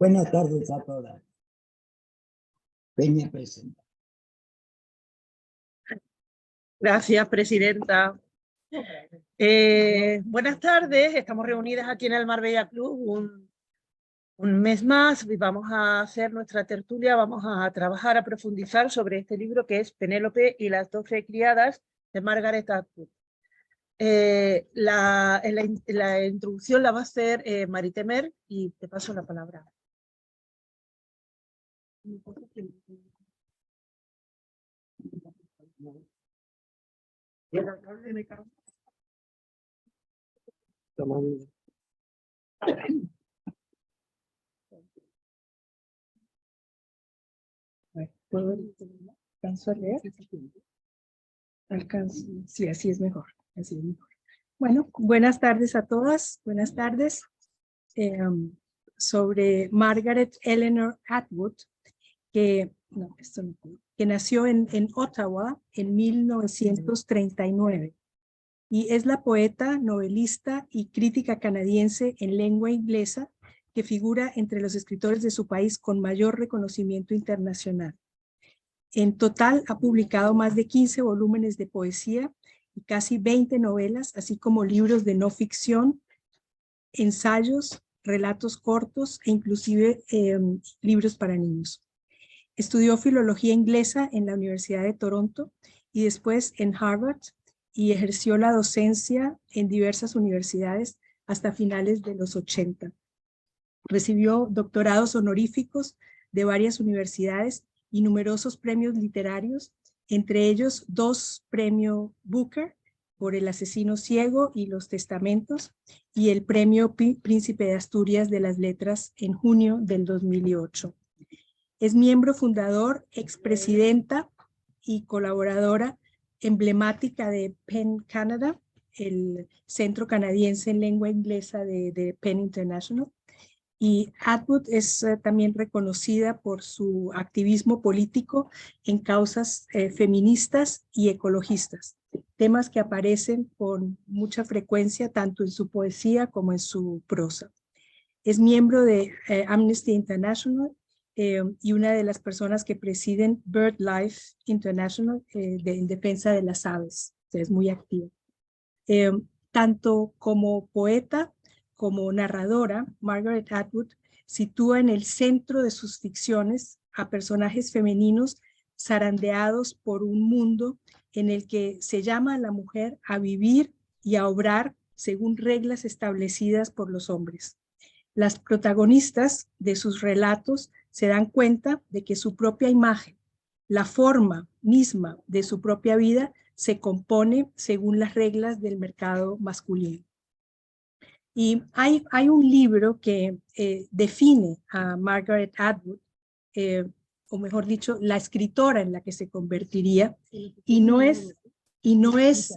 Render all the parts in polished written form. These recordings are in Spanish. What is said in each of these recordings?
Buenas tardes a todas. Peña presenta. Gracias, presidenta. Buenas tardes, estamos reunidas aquí en el Marbella Club un mes más y vamos a hacer nuestra tertulia, vamos a trabajar, a profundizar sobre este libro que es Penélope y las 12 criadas de Margaret Atwood. La introducción la va a hacer Maritemer y te paso la palabra. ¿Alcanzo a leer? Alcanzo. Sí, así es mejor. Así es mejor. Bueno, buenas tardes a todas. Buenas tardes. Sobre Margaret Eleanor Atwood, que nació en Ottawa en 1939 y es la poeta, novelista y crítica canadiense en lengua inglesa que figura entre los escritores de su país con mayor reconocimiento internacional. En total ha publicado más de 15 volúmenes de poesía y casi 20 novelas, así como libros de no ficción, ensayos, relatos cortos e inclusive libros para niños. Estudió filología inglesa en la Universidad de Toronto y después en Harvard y ejerció la docencia en diversas universidades hasta finales de los 80. Recibió doctorados honoríficos de varias universidades y numerosos premios literarios, entre ellos 2 premios Booker por El asesino ciego y Los testamentos y el premio Príncipe de Asturias de las letras en junio del 2008. Es miembro fundador, expresidenta y colaboradora emblemática de PEN Canada, el centro canadiense en lengua inglesa de PEN International. Y Atwood es también reconocida por su activismo político en causas feministas y ecologistas, temas que aparecen con mucha frecuencia tanto en su poesía como en su prosa. Es miembro de Amnesty International y una de las personas que presiden BirdLife International en defensa de las aves. Es muy activa. Tanto como poeta como narradora, Margaret Atwood sitúa en el centro de sus ficciones a personajes femeninos zarandeados por un mundo en el que se llama a la mujer a vivir y a obrar según reglas establecidas por los hombres. Las protagonistas de sus relatos se dan cuenta de que su propia imagen, la forma misma de su propia vida, se compone según las reglas del mercado masculino. Y hay un libro que define a Margaret Atwood, o mejor dicho, la escritora en la que se convertiría, y no es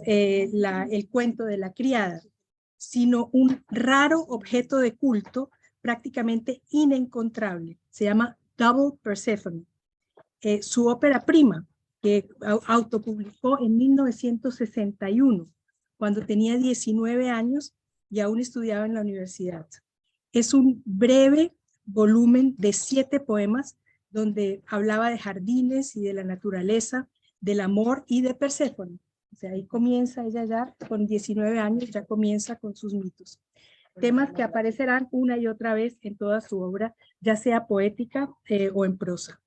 el cuento de la criada, sino un raro objeto de culto prácticamente inencontrable. Se llama Double Persephone. Su ópera prima, que autopublicó en 1961, cuando tenía 19 años y aún estudiaba en la universidad. Es un breve volumen de 7 poemas donde hablaba de jardines y de la naturaleza, del amor y de Perséfone. O sea, ahí comienza ella ya con 19 años, ya comienza con sus mitos. Temas que aparecerán una y otra vez en toda su obra, ya sea poética o en prosa.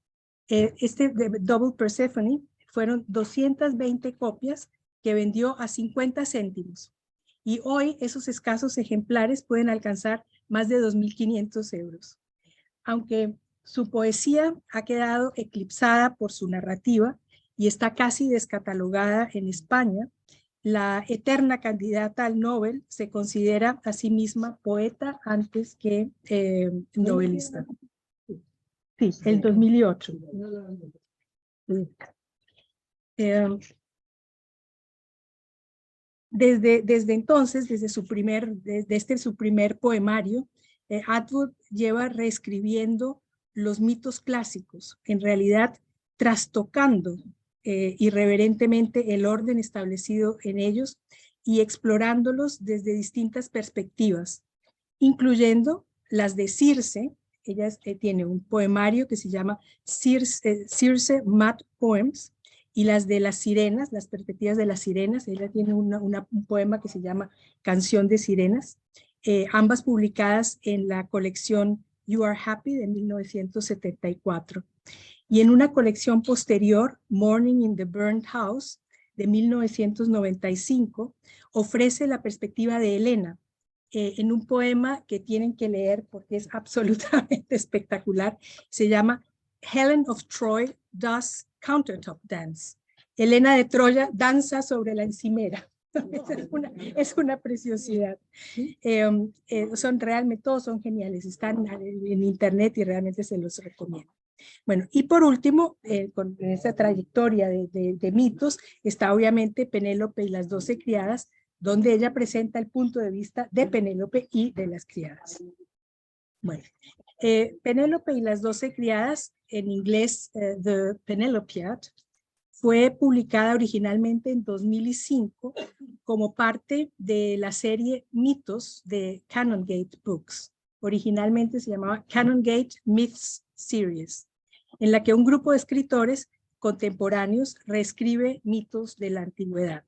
Este de Double Persephone fueron 220 copias que vendió a 50 céntimos. Y hoy esos escasos ejemplares pueden alcanzar más de 2.500 euros. Aunque su poesía ha quedado eclipsada por su narrativa y está casi descatalogada en España, la eterna candidata al Nobel se considera a sí misma poeta antes que novelista. Sí, el 2008. Desde entonces, desde su primer poemario, Atwood lleva reescribiendo los mitos clásicos, en realidad trastocando irreverentemente el orden establecido en ellos y explorándolos desde distintas perspectivas, incluyendo las de Circe, tiene un poemario que se llama Circe Mad Poems, y las de las sirenas, las perspectivas de las sirenas. Ella tiene un poema que se llama Canción de Sirenas, ambas publicadas en la colección You Are Happy de 1974. Y en una colección posterior, Morning in the Burned House, de 1995, ofrece la perspectiva de Helena, en un poema que tienen que leer porque es absolutamente espectacular. Se llama Helen of Troy Does Countertop Dance. Helena de Troya danza sobre la encimera. Es una preciosidad. Son realmente, todos son geniales, están en internet y realmente se los recomiendo. Bueno, y por último, con esa trayectoria de mitos, está obviamente Penélope y las 12 criadas, donde ella presenta el punto de vista de Penélope y de las criadas. Bueno, Penélope y las 12 criadas, en inglés The Penelopiad, fue publicada originalmente en 2005 como parte de la serie Mitos de Canongate Books. Originalmente se llamaba Canongate Myths Series, en la que un grupo de escritores contemporáneos reescribe mitos de la antigüedad.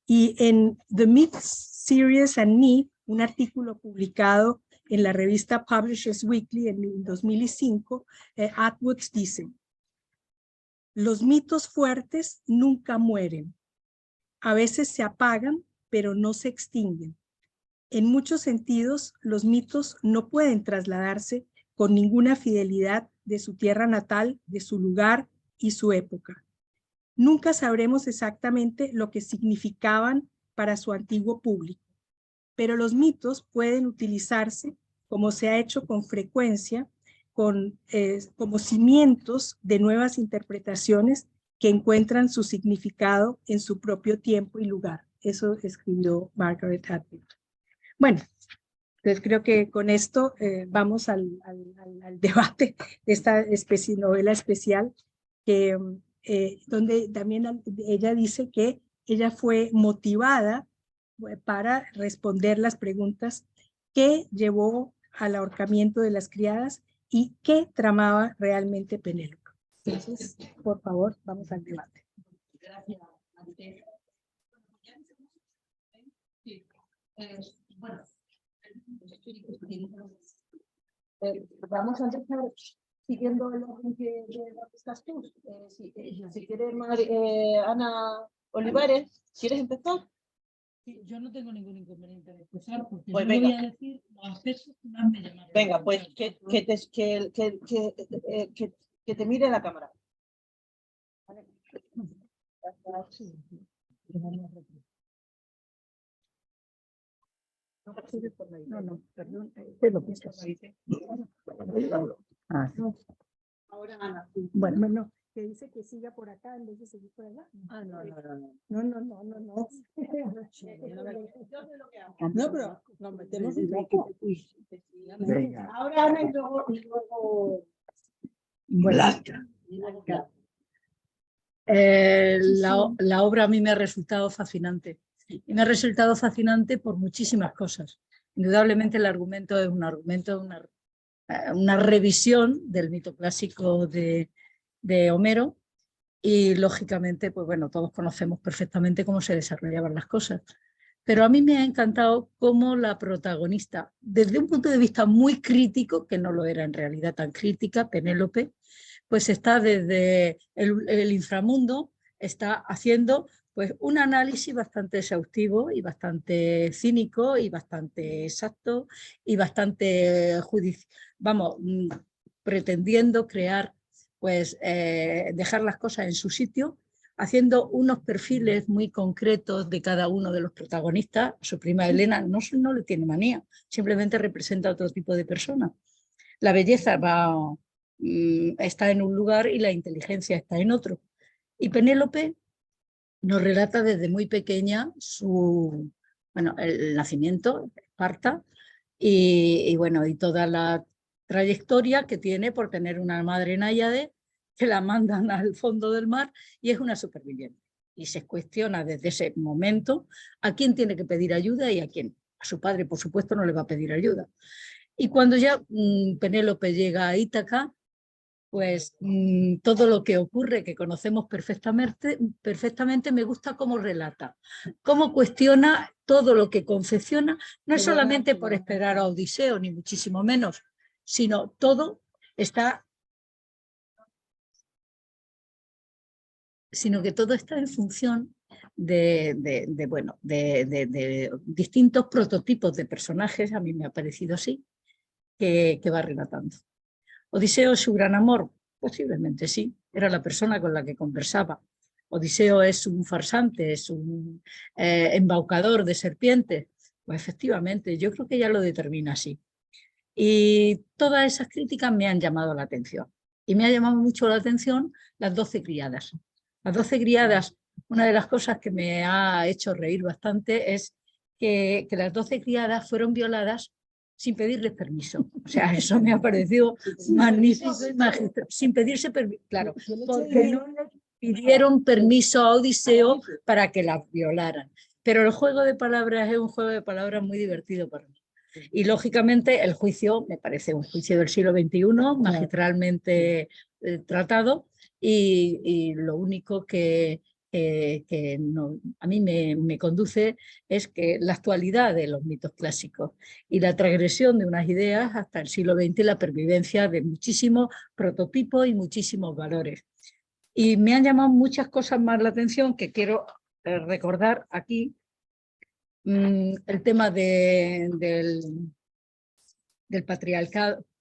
Y en The Myths Series and Me, un artículo publicado en la revista Publishers Weekly en 2005, Atwood dice: los mitos fuertes nunca mueren. A veces se apagan, pero no se extinguen. En muchos sentidos, los mitos no pueden trasladarse con ninguna fidelidad de su tierra natal, de su lugar y su época. Nunca sabremos exactamente lo que significaban para su antiguo público, pero los mitos pueden utilizarse, como se ha hecho con frecuencia, como cimientos de nuevas interpretaciones que encuentran su significado en su propio tiempo y lugar. Eso escribió Margaret Atwood. Bueno, entonces creo que con esto vamos al debate de esta novela especial, que, donde también ella dice que ella fue motivada para responder las preguntas que llevó al ahorcamiento de las criadas y qué tramaba realmente Penélope. Entonces, por favor, vamos al debate. Gracias. Bueno, vamos a empezar siguiendo el orden que estás tú. Si quieres, Ana Olivares, ¿quieres empezar? sí, yo no tengo ningún inconveniente de empezar porque Pues yo venga. voy a decir los aspectos que más me llamaron. Venga, pues que te mire la cámara. No, perdón. Ahora Ana. Bueno, que dice que siga por acá en vez de seguir por allá. Ah, no. No. No, pero nos metemos un poco. Venga. Ahora Ana y luego Blanca. La obra a mí me ha resultado fascinante. Y me ha resultado fascinante por muchísimas cosas. Indudablemente el argumento es un argumento, una revisión del mito clásico de Homero, y lógicamente, pues bueno, todos conocemos perfectamente cómo se desarrollaban las cosas. Pero a mí me ha encantado cómo la protagonista, desde un punto de vista muy crítico, que no lo era en realidad tan crítica, Penélope, pues está desde el inframundo, está haciendo pues un análisis bastante exhaustivo y bastante cínico y bastante exacto y bastante pretendiendo crear, pues dejar las cosas en su sitio, haciendo unos perfiles muy concretos de cada uno de los protagonistas. Su prima Helena no le tiene manía, simplemente representa otro tipo de persona. La belleza está en un lugar y la inteligencia está en otro. Y Penélope nos relata desde muy pequeña el nacimiento, Esparta, y toda la trayectoria que tiene por tener una madre náyade que la mandan al fondo del mar y es una superviviente. Y se cuestiona desde ese momento a quién tiene que pedir ayuda y a quién. A su padre, por supuesto, no le va a pedir ayuda. Y cuando ya Penélope llega a Ítaca, pues todo lo que ocurre, que conocemos perfectamente, me gusta cómo relata, cómo cuestiona todo lo que confecciona, no es solamente por esperar a Odiseo, ni muchísimo menos, sino todo está, sino que todo está en función de distintos prototipos de personajes, a mí me ha parecido así, que va relatando. ¿Odiseo es su gran amor? Posiblemente sí, era la persona con la que conversaba. ¿Odiseo es un farsante, es un embaucador de serpientes? Pues efectivamente, yo creo que ella lo determina así. Y todas esas críticas me han llamado la atención. Y me ha llamado mucho la atención las 12 criadas. Las 12 criadas, una de las cosas que me ha hecho reír bastante es que las 12 criadas fueron violadas sin pedirles permiso. O sea, eso me ha parecido magnífico y magistral. Sin pedirse permiso, claro, porque no le pidieron permiso a Odiseo para que las violaran. Pero el juego de palabras es un juego de palabras muy divertido para mí. Y lógicamente el juicio me parece un juicio del siglo XXI, magistralmente tratado, y lo único que a mí me conduce es que la actualidad de los mitos clásicos y la transgresión de unas ideas hasta el siglo XX y la pervivencia de muchísimos prototipos y muchísimos valores. Y me han llamado muchas cosas más la atención que quiero recordar aquí. El tema del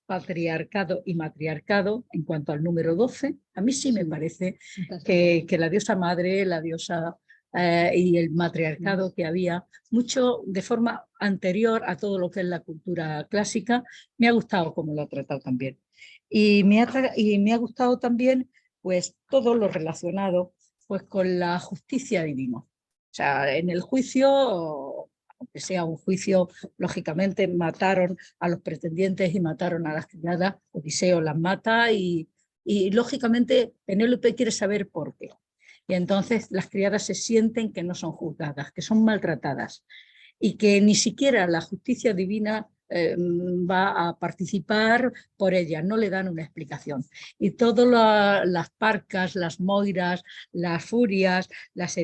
patriarcado y matriarcado en cuanto al número 12, a mí sí me parece que la diosa madre, la diosa y el matriarcado que había, mucho de forma anterior a todo lo que es la cultura clásica, me ha gustado cómo lo ha tratado también. Y me ha gustado también pues todo lo relacionado pues con la justicia divina. O sea, en el juicio, aunque sea un juicio, lógicamente mataron a los pretendientes y mataron a las criadas, Odiseo las mata y lógicamente Penélope quiere saber por qué. Y entonces las criadas se sienten que no son juzgadas, que son maltratadas y que ni siquiera la justicia divina va a participar por ellas, no le dan una explicación. Y todas las parcas, las moiras, las furias, las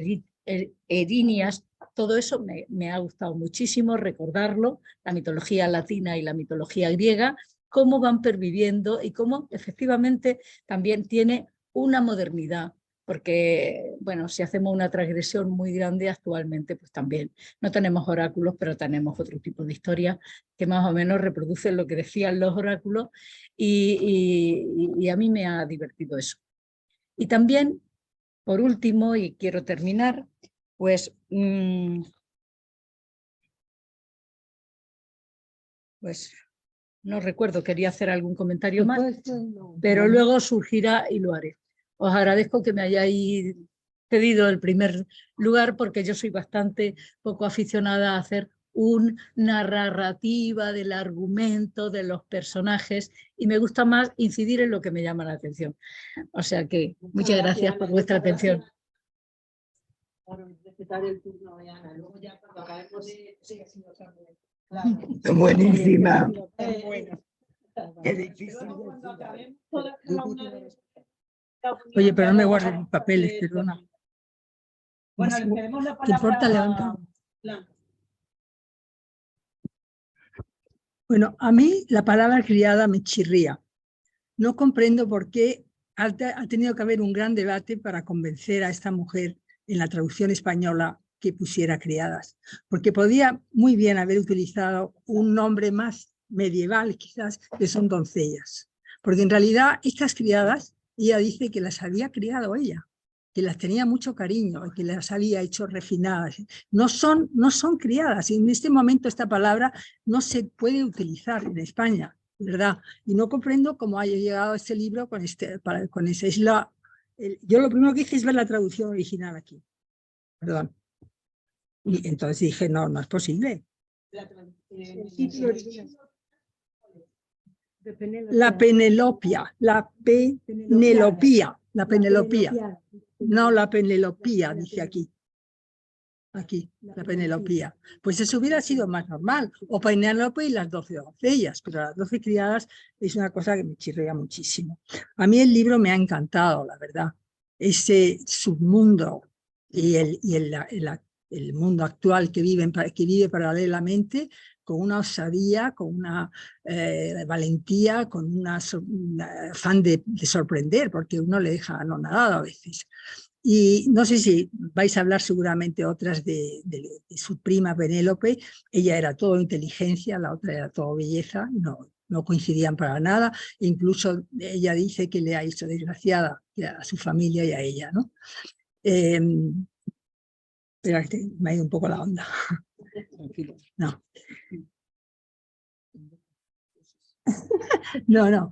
erinias, todo eso me ha gustado muchísimo recordarlo, la mitología latina y la mitología griega, cómo van perviviendo y cómo efectivamente también tiene una modernidad, porque bueno, si hacemos una transgresión muy grande actualmente, pues también no tenemos oráculos, pero tenemos otro tipo de historias que más o menos reproducen lo que decían los oráculos y a mí me ha divertido eso. Y también, por último, y quiero terminar, pues no recuerdo, quería hacer algún comentario más, pero luego surgirá y lo haré. Os agradezco que me hayáis cedido el primer lugar porque yo soy bastante poco aficionada a hacer una narrativa del argumento de los personajes y me gusta más incidir en lo que me llama la atención. O sea que muchas gracias por vuestra atención. Por respetar el turno de Ana. Luego ya cuando acabemos de... Buenísima. Qué Luego difícil. cuando acabemos cada una de... Oye, pero no me guardes mis papeles, perdona. Bueno, le cedemos la ¿Te palabra importa a levantar? Blanca. Bueno, a mí la palabra criada me chirría. No comprendo por qué ha tenido que haber un gran debate para convencer a esta mujer en la traducción española que pusiera criadas, porque podía muy bien haber utilizado un nombre más medieval, quizás, que son doncellas, porque en realidad estas criadas, ella dice que las había criado ella, que las tenía mucho cariño, que las había hecho refinadas. No son criadas, y en este momento esta palabra no se puede utilizar en España, ¿verdad? Y no comprendo cómo haya llegado este libro con ese. Yo lo primero que hice es ver la traducción original aquí. Perdón. Y entonces dije, no es posible. La Penelopia, no la Penelopía, dice aquí. aquí, la Penelopía. Pues eso hubiera sido más normal, o Penélope y las 12 doncellas, pero las 12 criadas es una cosa que me chirrea muchísimo. A mí el libro me ha encantado, la verdad. Ese submundo y el mundo actual que vive paralelamente, con una osadía, con una valentía, con un afán de sorprender, porque uno le deja anonadado a veces. Y no sé si vais a hablar seguramente otras de su prima Penélope. Ella era todo inteligencia, la otra era todo belleza, no coincidían para nada. Incluso ella dice que le ha hecho desgraciada a su familia y a ella, ¿no? Espera, que me ha ido un poco la onda. No. No.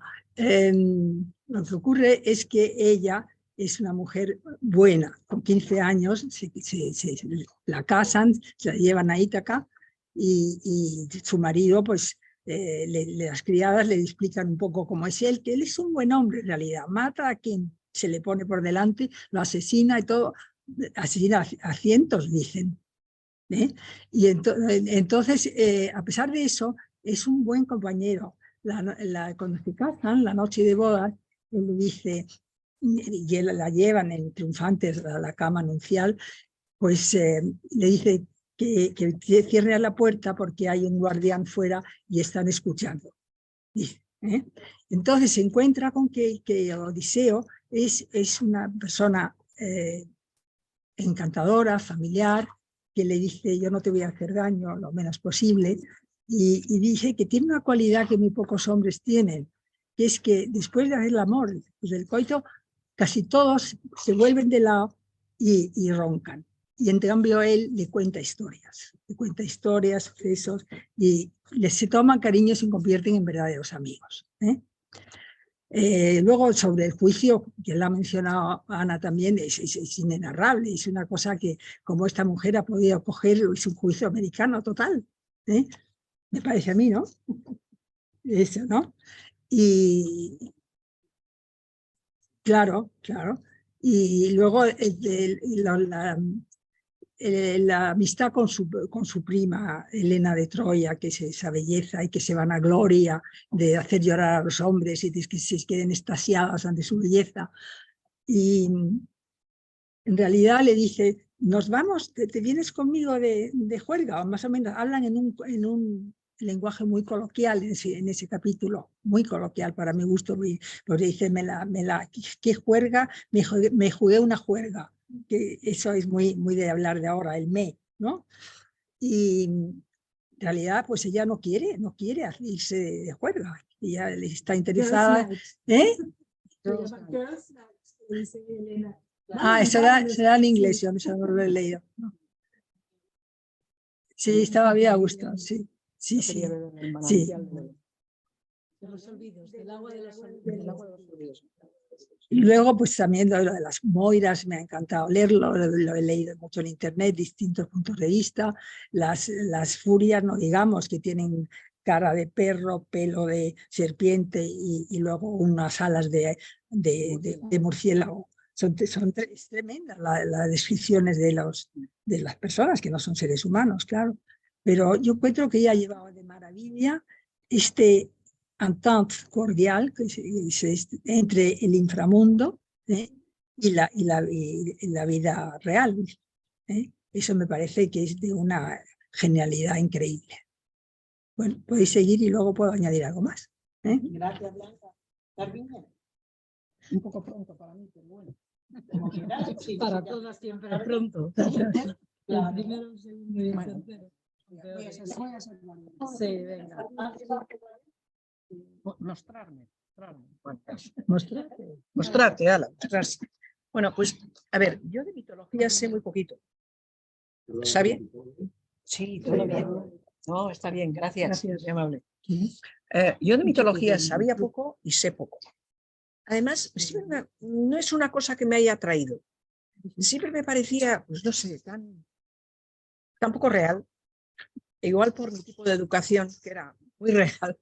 Lo que ocurre es que ella es una mujer buena. Con 15 años la casan, se la llevan a Ítaca y su marido, pues las criadas le explican un poco cómo es él, que él es un buen hombre en realidad. Mata a quien se le pone por delante, lo asesina y todo. Asesina a cientos, dicen. Y entonces, a pesar de eso, es un buen compañero. Cuando se casan, la noche de bodas, él le dice, y él la llevan en triunfantes a la cama nupcial, pues le dice que cierre la puerta porque hay un guardián fuera y están escuchando. Entonces se encuentra con que Odiseo es una persona encantadora, familiar, que le dice yo no te voy a hacer daño lo menos posible, y dice que tiene una cualidad que muy pocos hombres tienen, que es que después de hacer el amor, después del coito, casi todos se vuelven de lado y roncan. Y en cambio él le cuenta historias, sucesos, y se toman cariño y se convierten en verdaderos amigos. Luego, sobre el juicio, que la ha mencionado Ana también, es inenarrable, es una cosa que, como esta mujer ha podido coger, es un juicio americano total, me parece a mí, ¿no? Eso, ¿no? Y claro. Y luego la amistad con su prima Helena de Troya, que es esa belleza y que se vanagloria de hacer llorar a los hombres y de que se queden extasiados ante su belleza. Y en realidad le dice, nos vamos, te vienes conmigo de juerga, o más o menos hablan en un lenguaje muy coloquial en ese capítulo, muy coloquial para mi gusto, porque dice, ¿qué juerga? Me jugué una juerga, que eso es muy de hablar de ahora, el ¿no? Y en realidad, pues ella no quiere irse de juerga, ella está interesada, será en inglés, yo no lo he leído. Sí, estaba bien a gusto, sí. Y luego, pues también lo de las moiras, me ha encantado leerlo, lo he leído mucho en internet, distintos puntos de vista. Las furias, no digamos, que tienen cara de perro, pelo de serpiente y luego unas alas de murciélago. Son tremendas las descripciones de las personas, que no son seres humanos, claro. Pero yo encuentro que ella llevaba de maravilla este entente cordial que es entre el inframundo y la vida real. Eso me parece que es de una genialidad increíble. Bueno, podéis seguir y luego puedo añadir algo más. Gracias, Blanca. Un poco pronto para mí, pero bueno. Para todas siempre pronto. Claro. Primero, un segundo y el tercero. Sí, venga. Mostrarte, ala, mostrarse. Bueno, pues, a ver, yo de mitología sé muy poquito. ¿Está bien? Sí, todo bien. No, está bien, gracias. Muy amable. Yo de mitología sabía poco y sé poco. Además, no es una cosa que me haya atraído. Siempre me parecía, pues no sé, tan poco real. Igual por mi tipo de educación, que era muy real.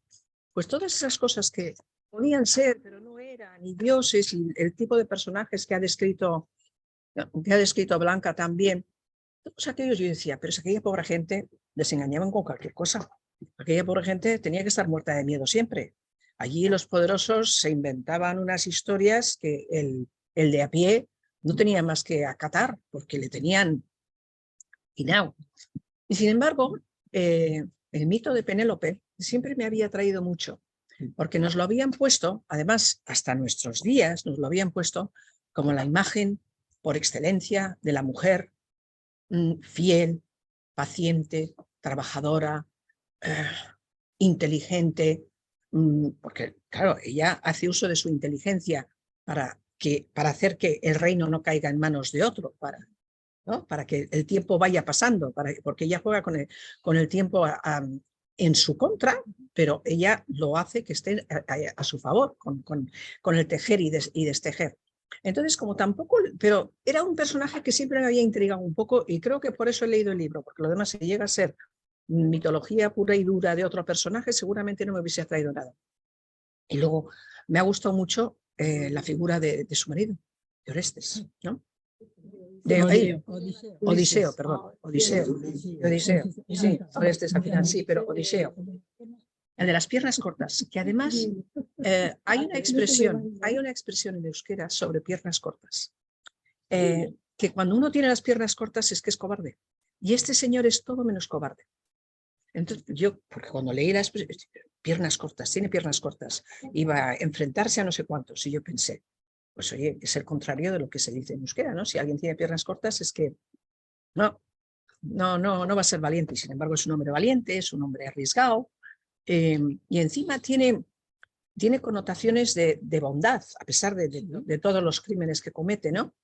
Pues todas esas cosas que podían ser, pero no eran, y dioses, y el tipo de personajes que ha descrito Blanca también, todos aquellos, yo decía, pero es aquella pobre gente les engañaban con cualquier cosa. Aquella pobre gente tenía que estar muerta de miedo siempre. Allí los poderosos se inventaban unas historias que el de a pie no tenía más que acatar, porque le tenían guinao. Y sin embargo, el mito de Penélope siempre me había traído mucho, porque nos lo habían puesto, además hasta nuestros días nos lo habían puesto como la imagen por excelencia de la mujer fiel, paciente, trabajadora, inteligente, porque claro, ella hace uso de su inteligencia para hacer que el reino no caiga en manos de otro, ¿no? Para que el tiempo vaya pasando, porque ella juega con el tiempo en su contra, pero ella lo hace que esté a su favor, con el tejer y destejer. Entonces, como tampoco, pero era un personaje que siempre me había intrigado un poco y creo que por eso he leído el libro, porque lo demás, si llega a ser mitología pura y dura de otro personaje, seguramente no me hubiese traído nada. Y luego me ha gustado mucho la figura de su marido, de Orestes, ¿no? Odiseo, perdón, Odiseo, sí, Orestes al final sí, pero Odiseo. El de las piernas cortas, que además hay una expresión en euskera sobre piernas cortas, que cuando uno tiene las piernas cortas es que es cobarde, y este señor es todo menos cobarde. Entonces porque cuando leí las piernas cortas, tiene piernas cortas, iba a enfrentarse a no sé cuántos, y yo pensé, pues oye, es el contrario de lo que se dice en euskera, ¿no? Si alguien tiene piernas cortas es que no va a ser valiente, y sin embargo es un hombre valiente, es un hombre arriesgado, y encima tiene connotaciones de bondad, a pesar de todos los crímenes que comete, ¿no?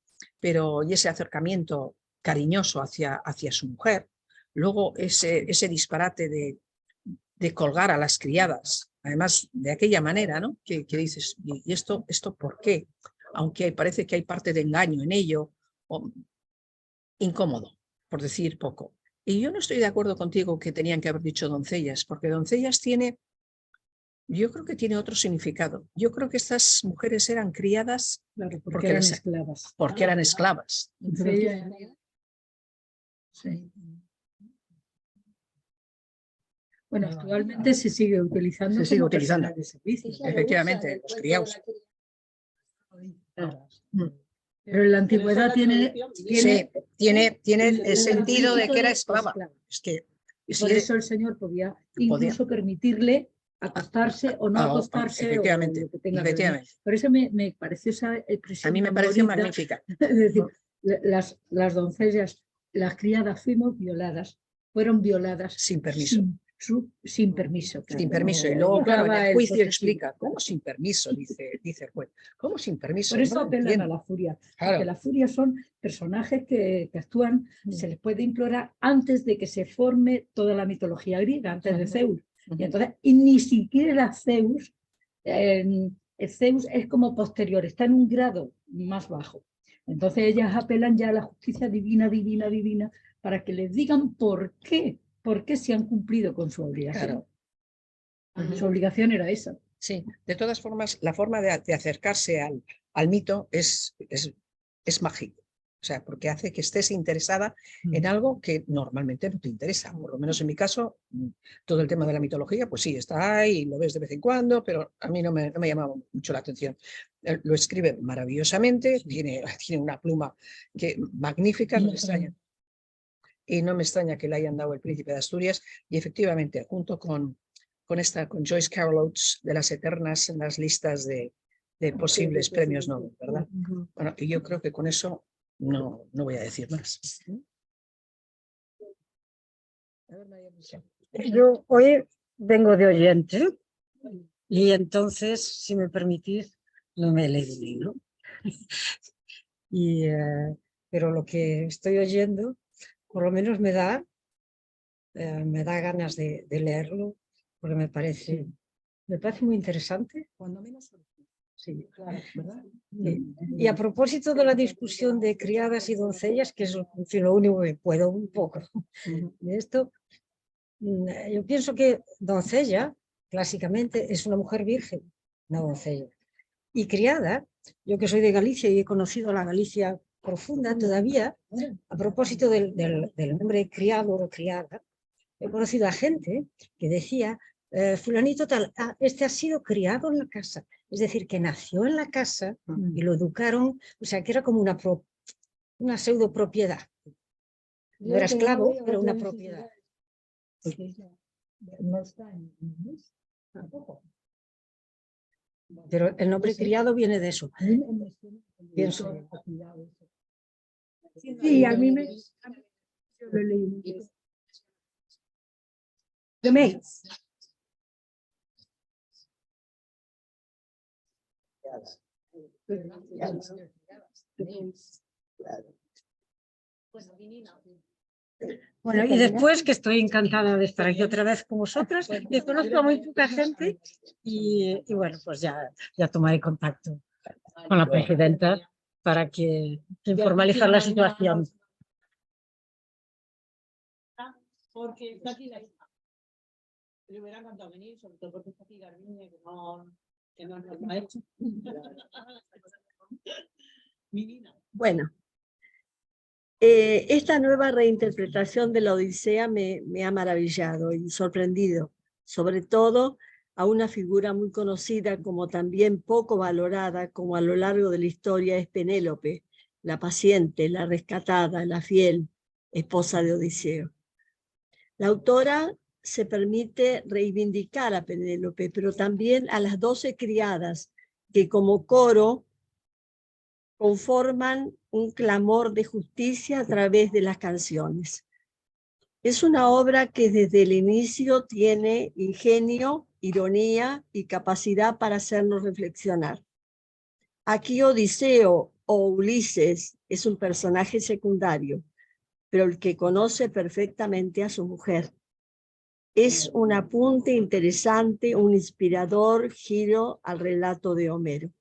Pero y ese acercamiento cariñoso hacia su mujer, luego ese disparate de colgar a las criadas, además de aquella manera, ¿no? Que dices, ¿y esto por qué? Aunque parece que hay parte de engaño en ello, incómodo, por decir poco. Y yo no estoy de acuerdo contigo que tenían que haber dicho doncellas, porque doncellas yo creo que tiene otro significado. Yo creo que estas mujeres eran criadas porque eran esclavas. Porque eran esclavas. Sí. Bueno, actualmente se sigue utilizando. Se sigue utilizando. De servicio. Efectivamente, los criados. Pero en la antigüedad tiene el sentido de que era esclava. Es que, por eso el señor podía incluso permitirle acostarse o no acostarse. Efectivamente, o lo que tenga que ver. efectivamente. Por eso me pareció esa expresión. A mí me pareció magnífica. Es decir, las doncellas, las criadas fueron violadas sin permiso. Sin permiso. Claro. Sin permiso. Y luego, claro, en el juicio explica, ¿cómo sin permiso? Dice el juez. ¿Cómo sin permiso? Por eso apelan a la furia. Claro. Porque la furia son personajes que actúan, se les puede implorar antes de que se forme toda la mitología griega, antes de Zeus. Y entonces, ni siquiera Zeus, el Zeus es como posterior, está en un grado más bajo. Entonces ellas apelan ya a la justicia divina, para que les digan por qué se han cumplido con su obligación. Claro. Su obligación era esa. Sí, de todas formas, la forma de acercarse al mito es mágico. O sea, porque hace que estés interesada en algo que normalmente no te interesa. Por lo menos en mi caso, todo el tema de la mitología, pues sí, está ahí, lo ves de vez en cuando, pero a mí no me llamaba mucho la atención. Lo escribe maravillosamente, tiene una pluma magnífica, no me extraña. Y no me extraña que le hayan dado el Príncipe de Asturias, y efectivamente, junto con Joyce Carol Oates, de las eternas en las listas de posibles premios Nobel, ¿verdad? Bueno, y yo creo que con eso no voy a decir más. Yo hoy vengo de oyente y entonces, si me permitís, no me he leído el libro. Pero lo que estoy oyendo, por lo menos me da ganas de leerlo, porque me parece muy interesante. Cuando menos. Sí, claro, ¿verdad? Y a propósito de la discusión de criadas y doncellas, que es lo único que puedo un poco de esto, yo pienso que doncella, clásicamente, es una mujer virgen, una doncella. Y criada, yo que soy de Galicia y he conocido la Galicia profunda todavía, a propósito del nombre criado o criada. He conocido a gente que decía, fulanito tal, este ha sido criado en la casa, es decir, que nació en la casa y lo educaron, o sea, que era como una pseudo propiedad. No era esclavo, pero una propiedad. No está en inglés tampoco. Pero el nombre criado viene de eso. Pienso. Sí, a mí yo lo leí. The Maids. Bueno, y después que estoy encantada de estar aquí otra vez con vosotras, que conozco a muy poca gente y bueno, pues ya tomaré contacto con la presidenta para que formalizar la situación. Porque está aquí la hija. Me hubiera encantado venir, sobre todo porque está aquí Garbiñe, que no nos lo ha hecho. Bueno, esta nueva reinterpretación de la Odisea me ha maravillado y sorprendido, sobre todo a una figura muy conocida como también poco valorada como a lo largo de la historia es Penélope, la paciente, la rescatada, la fiel esposa de Odiseo. La autora se permite reivindicar a Penélope, pero también a las 12 criadas que como coro conforman un clamor de justicia a través de las canciones. Es una obra que desde el inicio tiene ingenio, ironía y capacidad para hacernos reflexionar. Aquí Odiseo o Ulises es un personaje secundario, pero el que conoce perfectamente a su mujer. Es un apunte interesante, un inspirador giro al relato de Homero.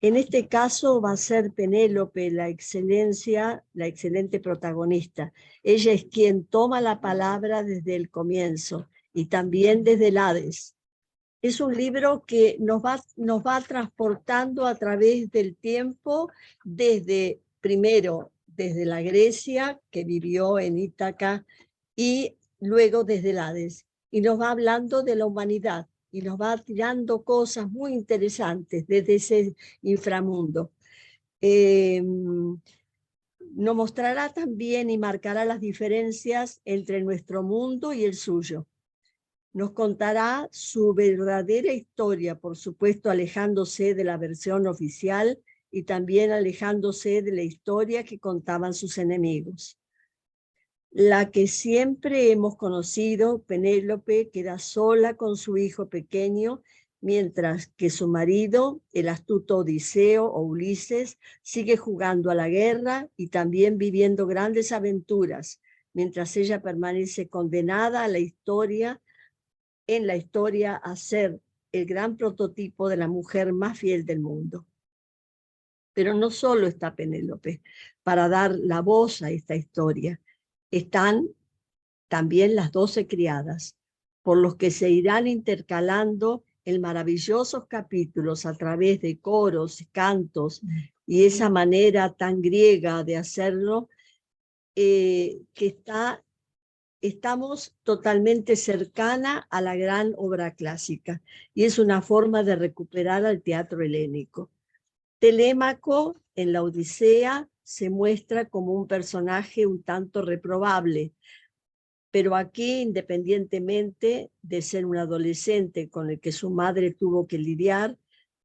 En este caso va a ser Penélope la excelente protagonista. Ella es quien toma la palabra desde el comienzo y también desde el Hades. Es un libro que nos va transportando a través del tiempo, primero desde la Grecia, que vivió en Ítaca, y luego desde el Hades. Y nos va hablando de la humanidad, y nos va tirando cosas muy interesantes desde ese inframundo. Nos mostrará también y marcará las diferencias entre nuestro mundo y el suyo. Nos contará su verdadera historia, por supuesto alejándose de la versión oficial y también alejándose de la historia que contaban sus enemigos. La que siempre hemos conocido, Penélope, queda sola con su hijo pequeño, mientras que su marido, el astuto Odiseo o Ulises, sigue jugando a la guerra y también viviendo grandes aventuras, mientras ella permanece condenada a en la historia a ser el gran prototipo de la mujer más fiel del mundo. Pero no solo está Penélope para dar la voz a esta historia. Están también las 12 criadas, por los que se irán intercalando en maravillosos capítulos a través de coros, cantos y esa manera tan griega de hacerlo, que estamos totalmente cercana a la gran obra clásica y es una forma de recuperar al teatro helénico. Telémaco en la Odisea se muestra como un personaje un tanto reprobable, pero aquí, independientemente de ser un adolescente con el que su madre tuvo que lidiar,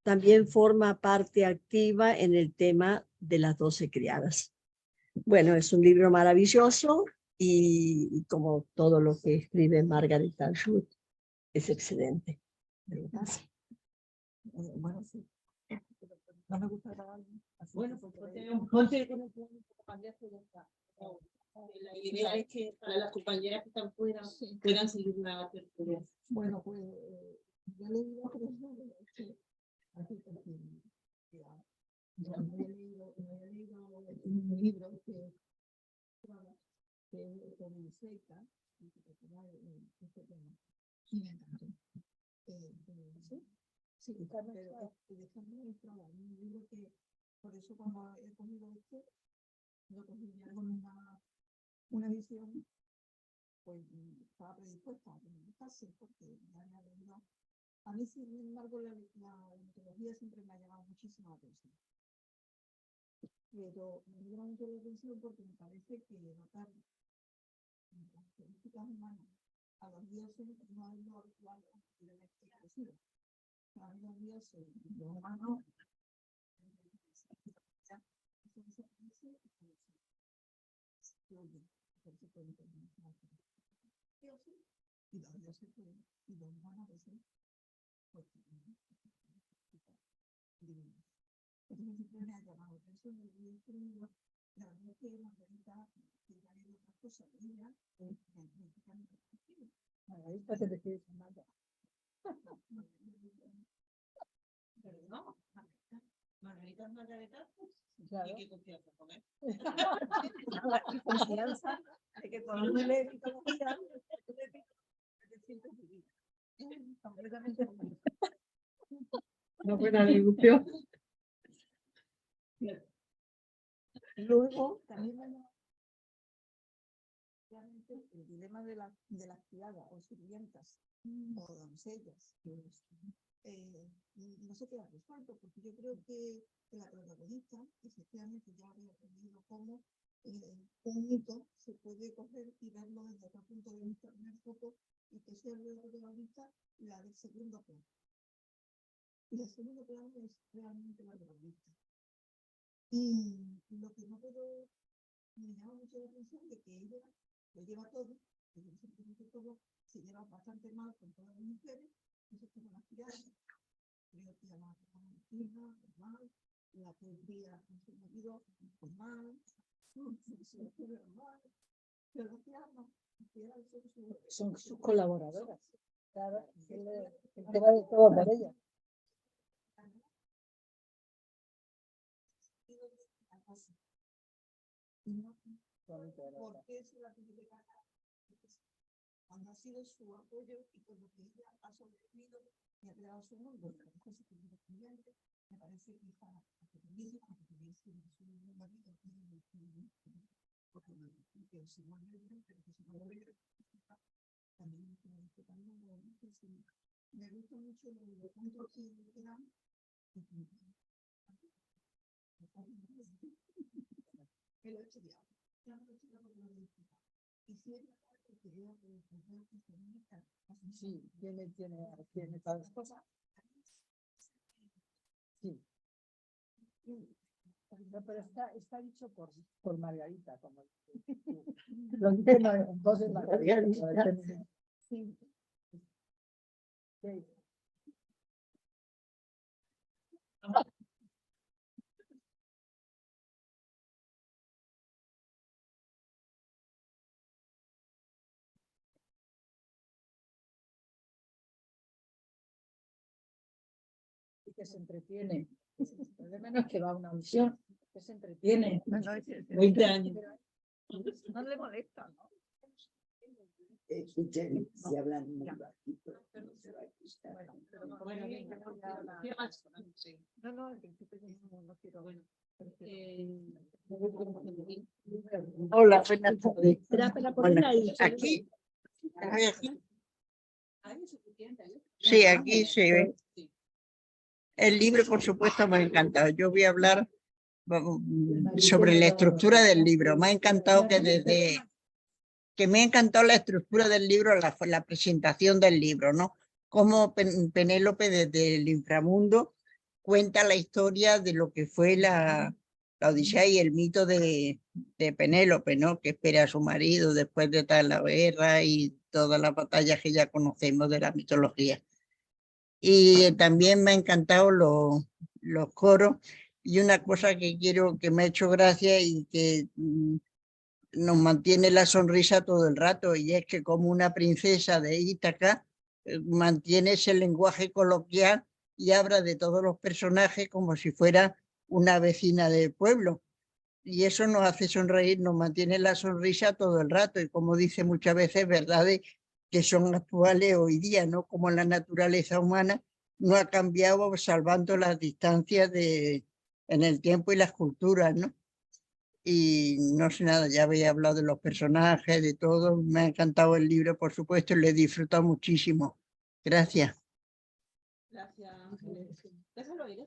también forma parte activa en el tema de las 12 criadas. Bueno, es un libro maravilloso y como todo lo que escribe Margaret Atwood, es excelente. Bueno, sí. No me gusta grabar. Bueno, pues ponte con el compañero y ya está. La idea es que para las compañeras que están fuera puedan seguir la tertulia. Bueno, pues yo le digo que así porque no he leído un libro que es sobre seca y que toma este tema. Y me encantó. Sí, pero es un libro que Por eso cuando he cogido esto, lo cogí ya con una visión, pues estaba predispuesta a que me gustase, porque ya me había leído. A mí, sin embargo, la mitología siempre me ha llamado muchísimo la atención. Pero me llama mucho la atención porque me parece que notar las características humanas a los dioses no es lo habitual de la expresión. A los dioses, los humanos, y los dioses y los humanos a veces siempre me ha llamado la atención el libro. La verdad es que Margarita tiene otras cosas de ella Margarita te refieres a Marga. Pero no, Margarita es Margarita. Claro. Hay que confianza con él. Y confianza de que cuando uno lee mitología, te sientes vivir. Completamente. Una buena deducción. Luego, también realmente el dilema de las criadas o sirvientas o doncellas no se queda resuelto, porque yo creo que la protagonista efectivamente ya había aprendido cómo un mito se puede coger y verlo desde otro punto de vista, primer foco, y que sea la protagonista la del segundo plano. Y el segundo plano es realmente la protagonista. Y lo que no puedo, me llama mucho la atención de que ella lo lleva todo, que yo siempre digo todo, se lleva bastante mal con todas las mujeres, eso como las criadas, creo que a la hija, pues mal, la que cría con su marido, pues mal, se lo cubre mal, pero las criadas no, las criadas Son sus colaboradoras. Claro, el tema de todo por ella. ¿Por qué se la tiene que casar? Cuando ha sido su apoyo y con lo que ella ha sobrevivido y ha creado su mundo, me parece que es estudiante, me parece que está aprendiendo, porque su marido porque si no es pero que si no también me gusta mucho los puntos que dan. Me lo he estudiado. Ya me lo he estudiado porque lo he estudiado. Y si es verdad que quería Sí, tiene todas las cosas. Sí. No, pero está dicho por Margarita, como lo dice entonces Margarita. Sí. Sí. Y que se entretiene. El problema no es que va a una audición, que se entretiene. No, 20 años. no le molesta, ¿no? Escuchen, si hablan muy bajito. No, en principio no quiero. Hola, buenas tardes. Bueno, Aquí. Sí, aquí se ve. El libro, por supuesto, me ha encantado. Yo voy a hablar sobre la estructura del libro. Me ha encantado que me ha encantado la estructura del libro, la presentación del libro, ¿no? Cómo Penélope desde el inframundo cuenta la historia de lo que fue la Odisea y el mito de Penélope, ¿no? Que espera a su marido después de toda la guerra y todas las batallas que ya conocemos de la mitología. Y también me ha encantado los coros, y una cosa que me ha hecho gracia y que nos mantiene la sonrisa todo el rato, y es que como una princesa de Ítaca mantiene ese lenguaje coloquial y habla de todos los personajes como si fuera una vecina del pueblo, y eso nos hace sonreír, nos mantiene la sonrisa todo el rato, y como dice muchas veces, verdades que son actuales hoy día, ¿no? Como la naturaleza humana no ha cambiado salvando las distancias de en el tiempo y las culturas, ¿no? Y no sé nada, ya había hablado de los personajes, de todo. Me ha encantado el libro, por supuesto, y lo he disfrutado muchísimo. Gracias. Gracias, Ángeles. Déjalo ahí.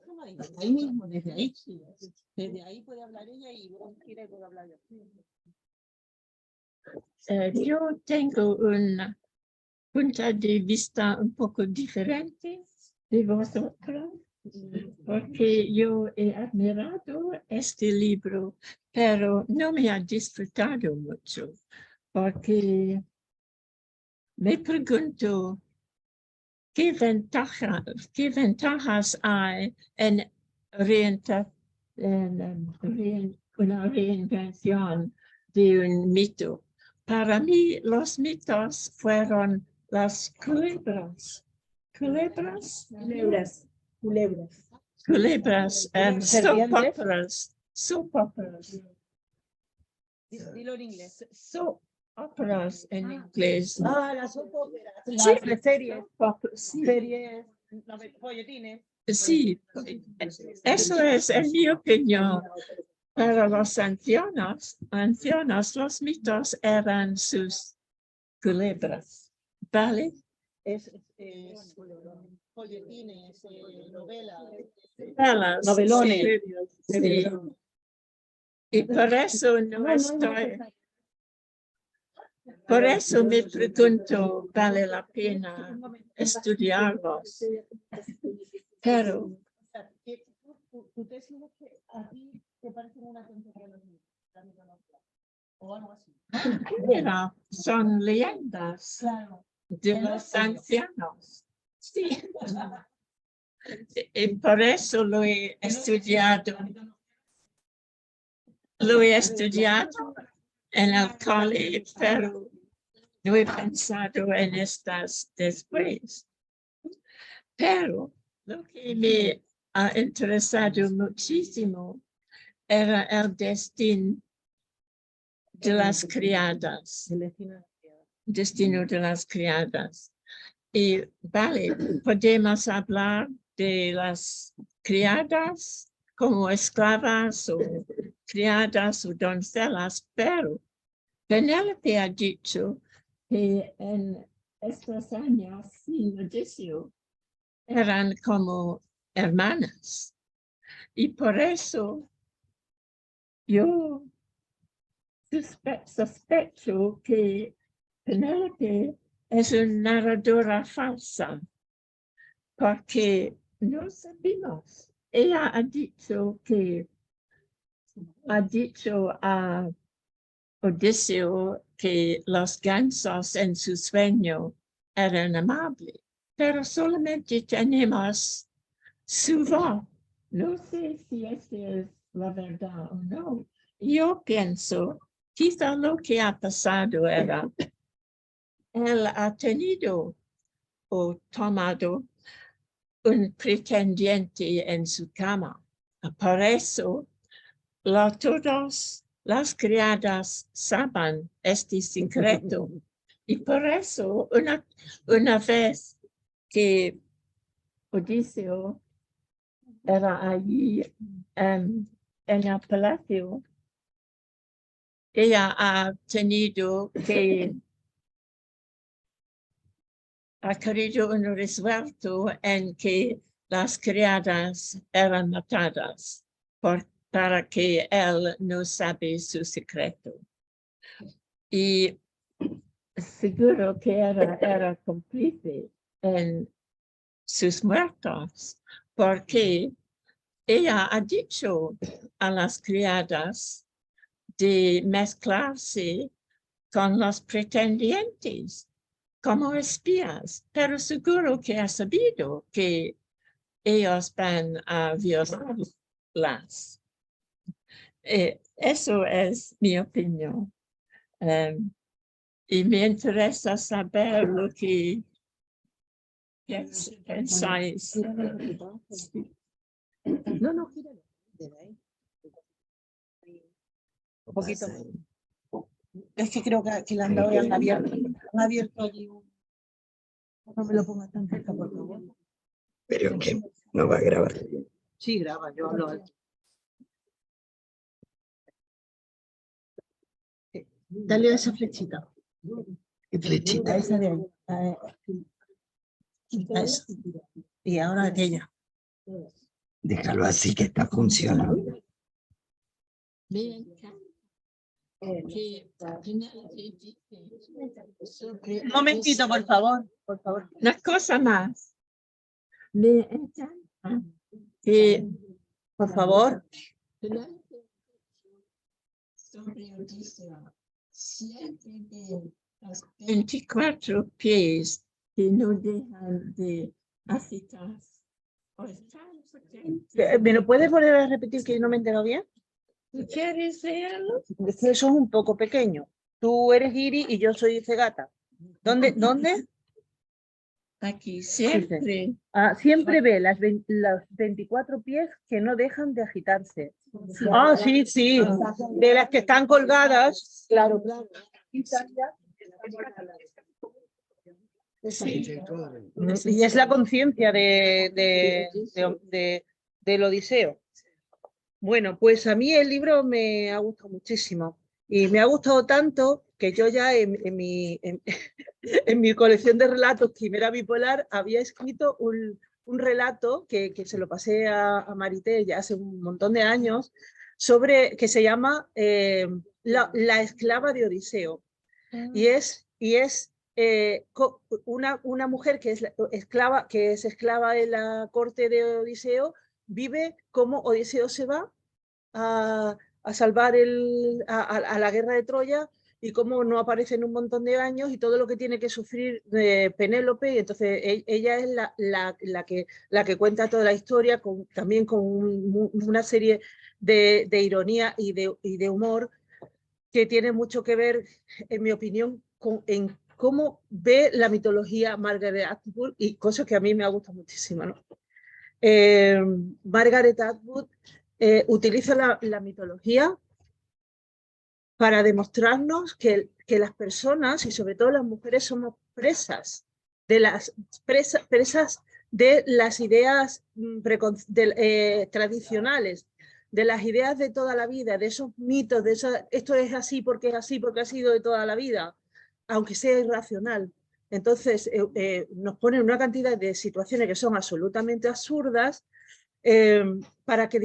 Ahí mismo, desde ahí. Desde ahí puede hablar ella y luego quiere puedo hablar yo. Yo tengo un punto de vista un poco diferente de vosotros, porque yo he admirado este libro, pero no me ha disfrutado mucho, porque me pregunto qué ventajas hay en una reinvención de un mito. Para mí, los mitos fueron las culebras. Culebras. Soap operas. Dilo en inglés. Soap operas en inglés. Las soap operas. Sí. Las series. Sí. Series, folletines. Sí, eso es en mi opinión. Para los ancianos, los mitos eran sus culebras, ¿vale? Folletines, novelas. Novelones. Sí. Y por eso no estoy... Por eso me pregunto, ¿vale la pena estudiarlos? Pero... ¿Tú te sientes que a ti te parecen una tontería los mitos? O algo así. Mira, son leyendas de los ancianos. Sí. Y por eso lo he estudiado. Lo he estudiado en el cole, pero no he pensado en estas después. Pero lo que me ha interesado muchísimo era el destino de las criadas. Destino de las criadas. Y vale, podemos hablar de las criadas como esclavas o criadas o doncellas, pero Penélope ha dicho que en estos años sin Odiseo eran como hermanas. Y por eso yo sospecho que Penélope es una narradora falsa, porque no sabemos. Ella ha dicho a Odiseo que los gansos en su sueño eran amables, pero solamente tenemos su voz. No sé si esa es la verdad o no. Yo pienso, quizá lo que ha pasado era, él ha tenido o tomado un pretendiente en su cama. Por eso, todas las criadas saben este secreto. Y por eso, una vez que Odiseo era allí en el palacio, ella ha tenido que ha querido un resuelto en que las criadas eran matadas para que él no sabe su secreto. Y seguro que era cómplice en sus muertos, porque ella ha dicho a las criadas de mezclarse con los pretendientes como espías, pero seguro que ha sabido que ellos van a violarlas. Eso es mi opinión. Y me interesa saber lo que pensáis. No, gíralo. Un poquito más. Es que creo que la han abierto. Han abierto allí un... No me lo pongas tan cerca, por favor. Pero que no va a grabar. Sí, graba, yo hablo alto. Dale esa flechita. ¿Qué flechita? Esa de ahí. Eso. Y ahora aquella. Déjalo así que está funcionando. Un momentito, por favor. Por favor. Una cosa más. Me encanta que Por favor. sobre Odisea siempre de los 24 pies que no dejan de agitar. ¿Me lo puedes volver a repetir que no me he enterado bien? ¿Quieres verlo? Es que eso es un poco pequeño. Tú eres Giri y yo soy Cegata. ¿Dónde? Aquí siempre. Siempre ve los 24 pies que no dejan de agitarse. Sí. De las que están colgadas. Claro. Y es la conciencia del Odiseo. Bueno, pues a mí el libro me ha gustado muchísimo. Y me ha gustado tanto que yo ya en mi colección de relatos Quimera Bipolar había escrito un relato que se lo pasé a Marité ya hace un montón de años, que se llama La esclava de Odiseo. Y es una mujer que es esclava de la corte de Odiseo, vive como Odiseo se va a salvar a la guerra de Troya y cómo no aparece en un montón de años y todo lo que tiene que sufrir Penélope. Y entonces ella es la que cuenta toda la historia, también con una serie de ironía y de humor que tiene mucho que ver, en mi opinión, en cómo ve la mitología Margaret Atwood, y cosas que a mí me ha gustado muchísimo, ¿no? Margaret Atwood utiliza la mitología para demostrarnos que las personas, y sobre todo las mujeres, somos presas de las ideas tradicionales, de las ideas de toda la vida, de esos mitos, esto es así porque ha sido de toda la vida, aunque sea irracional. Entonces nos ponen una cantidad de situaciones que son absolutamente absurdas para que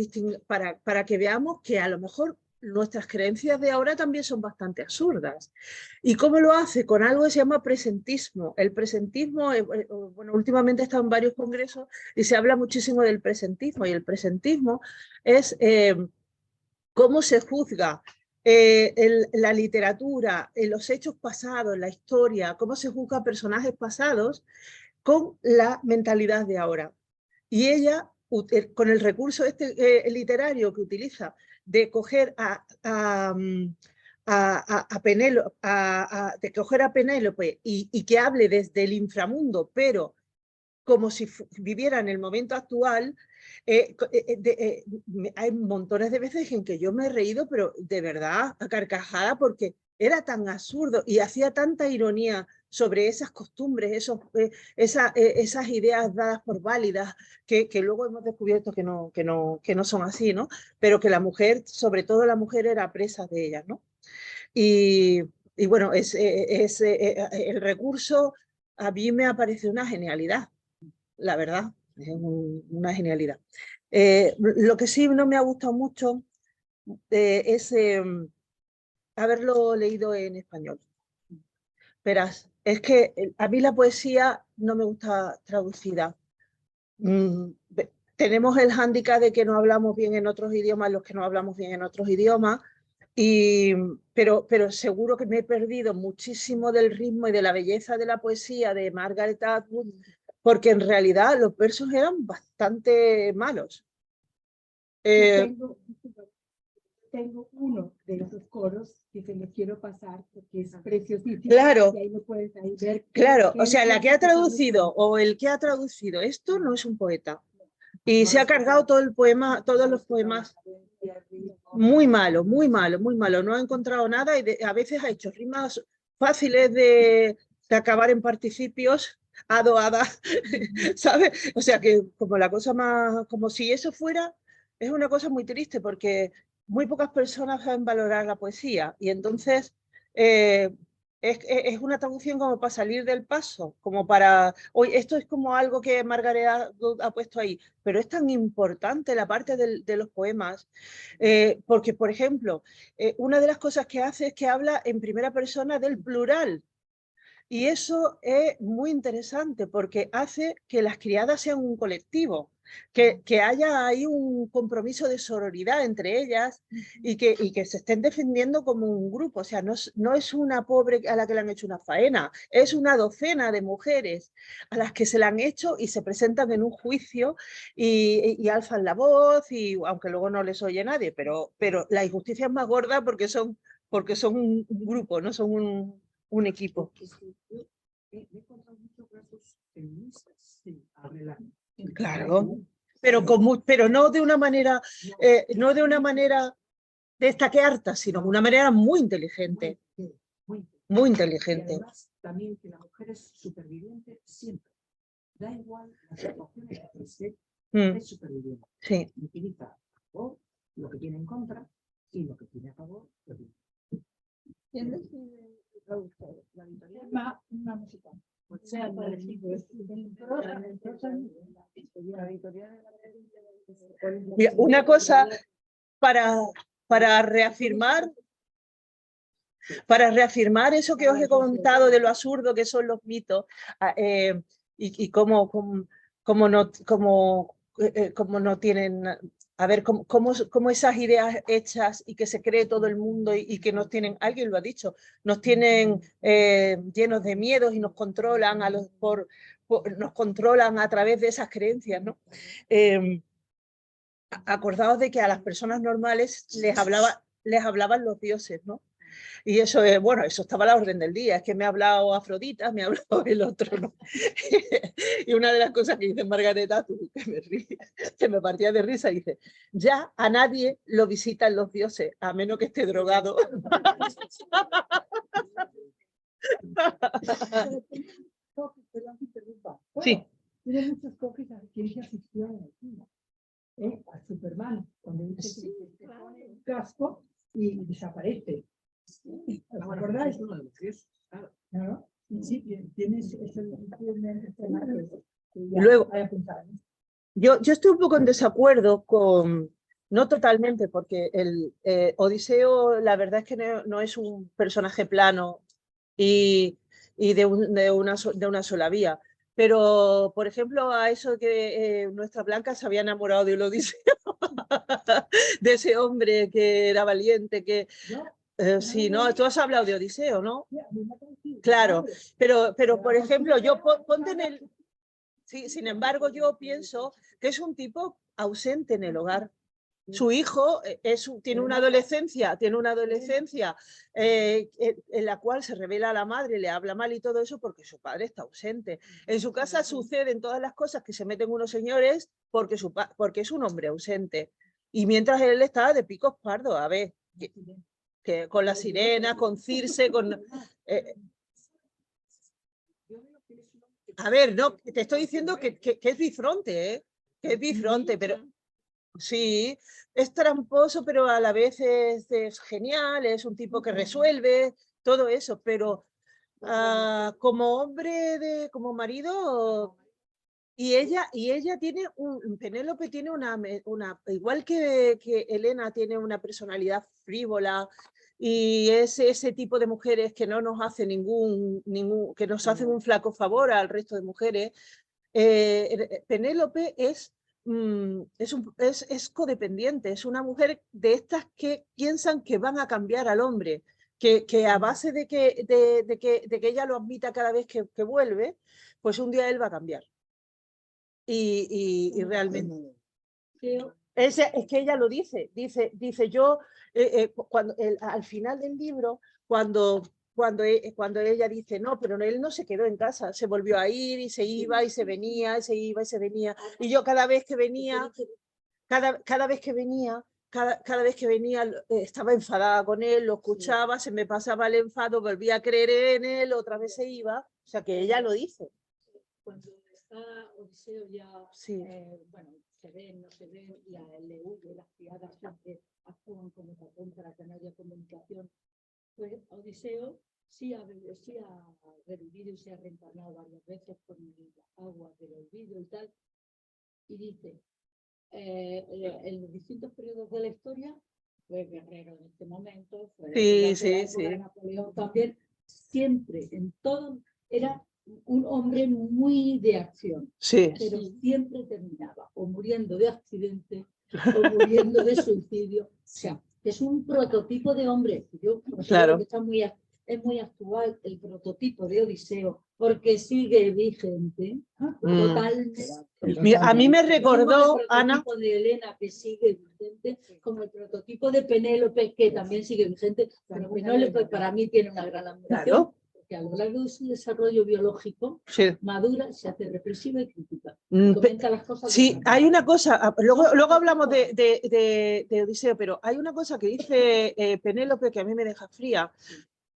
veamos que a lo mejor nuestras creencias de ahora también son bastante absurdas. ¿Y cómo lo hace? Con algo que se llama presentismo. El presentismo, bueno, últimamente he estado en varios congresos y se habla muchísimo del presentismo, y el presentismo es cómo se juzga la literatura, los hechos pasados, la historia, cómo se juzga personajes pasados con la mentalidad de ahora. Y ella, con el recurso literario que utiliza de coger a Penélope y que hable desde el inframundo, pero como si viviera en el momento actual, hay montones de veces en que yo me he reído, pero de verdad, a carcajada, porque era tan absurdo y hacía tanta ironía sobre esas costumbres, esas ideas dadas por válidas, que luego hemos descubierto que no son así, ¿no? Pero que la mujer, sobre todo la mujer, era presa de ellas, ¿no? Y bueno, el recurso a mí me ha parecido una genialidad, la verdad, es una genialidad. Lo que sí no me ha gustado mucho es haberlo leído en español. Verás, es que a mí la poesía no me gusta traducida. Tenemos el hándicap de que no hablamos bien en otros idiomas, los que no hablamos bien en otros idiomas, pero seguro que me he perdido muchísimo del ritmo y de la belleza de la poesía de Margaret Atwood, porque en realidad los versos eran bastante malos. Tengo uno de esos coros que se los quiero pasar porque es preciosísimo. Claro, y ahí lo puedes ahí ver. claro, o sea, la que ha traducido o el que ha traducido esto no es un poeta. Y se ha cargado todo el poema, todos los poemas. Muy malo, muy malo, muy malo. No ha encontrado nada y a veces ha hecho rimas fáciles de acabar en participios, adoada, ¿sabes? O sea que como la cosa más, como si eso fuera, es una cosa muy triste porque muy pocas personas saben valorar la poesía y entonces Es una traducción como para salir del paso, como para, oye, esto es como algo que Margaret ha puesto ahí, pero es tan importante la parte de los poemas, porque, por ejemplo, una de las cosas que hace es que habla en primera persona del plural. Y eso es muy interesante porque hace que las criadas sean un colectivo, que haya ahí un compromiso de sororidad entre ellas y que se estén defendiendo como un grupo. O sea, no es una pobre a la que le han hecho una faena, es una docena de mujeres a las que se la han hecho y se presentan en un juicio y alzan la voz, y aunque luego no les oye nadie, pero la injusticia es más gorda porque son un grupo, no son un equipo. Claro, pero no de una manera, no de una manera de esta que harta, sino de una manera muy inteligente. Muy inteligente. Y además, también que la mujer es superviviente siempre. Da igual las situaciones que esté, es superviviente. Sí. Utiliza a favor lo que tiene en contra y lo que tiene a favor lo tiene. ¿Quién decide el traductor? La editorial Una música. sea Mira, una cosa para reafirmar eso que os he contado de lo absurdo que son los mitos, y cómo no tienen, a ver, cómo esas ideas hechas y que se cree todo el mundo y que nos tienen, alguien lo ha dicho, nos tienen llenos de miedos y nos controlan nos controlan a través de esas creencias, ¿no? Acordaos de que a las personas normales les hablaban los dioses, ¿no? Y eso es, bueno, eso estaba a la orden del día, es que me ha hablado Afrodita, me ha hablado el otro, ¿no? Y una de las cosas que dice Margaret Atwood, que me partía de risa, dice, ya a nadie lo visitan los dioses, a menos que esté drogado. Sí. Tiene muchos toques a ciencia ficción en el cine. A Superman, cuando dice que se pone un casco y desaparece. ¿Os acordáis? Claro. Sí, tienes ese Luego, yo estoy un poco en desacuerdo con, no totalmente, porque el Odiseo, la verdad es que no es un personaje plano y de una sola vía. Pero, por ejemplo, a eso que nuestra Blanca se había enamorado de Odiseo, de ese hombre que era valiente, que... sí, no, tú has hablado de Odiseo, ¿no? Claro, pero por ejemplo, yo ponte en el... Sí, sin embargo, yo pienso que es un tipo ausente en el hogar. Su hijo tiene una adolescencia en la cual se revela a la madre, le habla mal y todo eso porque su padre está ausente. En su casa suceden todas las cosas que se meten unos señores porque es un hombre ausente. Y mientras él está de picos pardos, a ver, que con la sirena, con Circe, con... a ver, no, te estoy diciendo que es bifronte, ¿eh? Que es bifronte, pero... Sí, es tramposo, pero a la vez es genial, es un tipo que resuelve todo eso, pero como hombre, como marido, y ella tiene Penélope tiene igual que Helena tiene una personalidad frívola, y es ese tipo de mujeres que no nos hace que nos hacen un flaco favor al resto de mujeres. Penélope es codependiente, es una mujer de estas que piensan que van a cambiar al hombre, que a base de que ella lo admita cada vez que vuelve, pues un día él va a cambiar. Y realmente... Es que ella lo dice yo, al final del libro, cuando ella dice, no, pero él no se quedó en casa, se volvió a ir y se iba y se venía, y se iba y se venía. Y yo cada vez que venía, estaba enfadada con él, lo escuchaba, se me pasaba el enfado, volvía a creer en él, otra vez se iba. O sea que ella lo dice. Cuando está Odiseo ya, bueno, se ven, no se ven, y a él le huye, las criadas siempre actúan como tapón para que no haya comunicación. Pues Odiseo sí ha revivido y se ha reencarnado varias veces con las aguas del olvido y tal. Y dice, en los distintos periodos de la historia, fue guerrero en este momento, fue Napoleón también, siempre, en todo, era un hombre muy de acción, pero siempre terminaba o muriendo de accidente o muriendo de suicidio. O sea, es un prototipo de hombre. Yo considero que está es muy actual el prototipo de Odiseo, porque sigue vigente. Totalmente. A mí me recordó, Ana, el prototipo de Helena, que sigue vigente, como el prototipo de Penélope, que también sigue vigente. Pero Penélope para mí tiene una gran admiración, porque a lo largo de su desarrollo biológico madura, se hace reflexiva y crítica. Comenta las cosas. Sí, hay una cosa, luego hablamos de Odiseo, pero hay una cosa que dice Penélope que a mí me deja fría.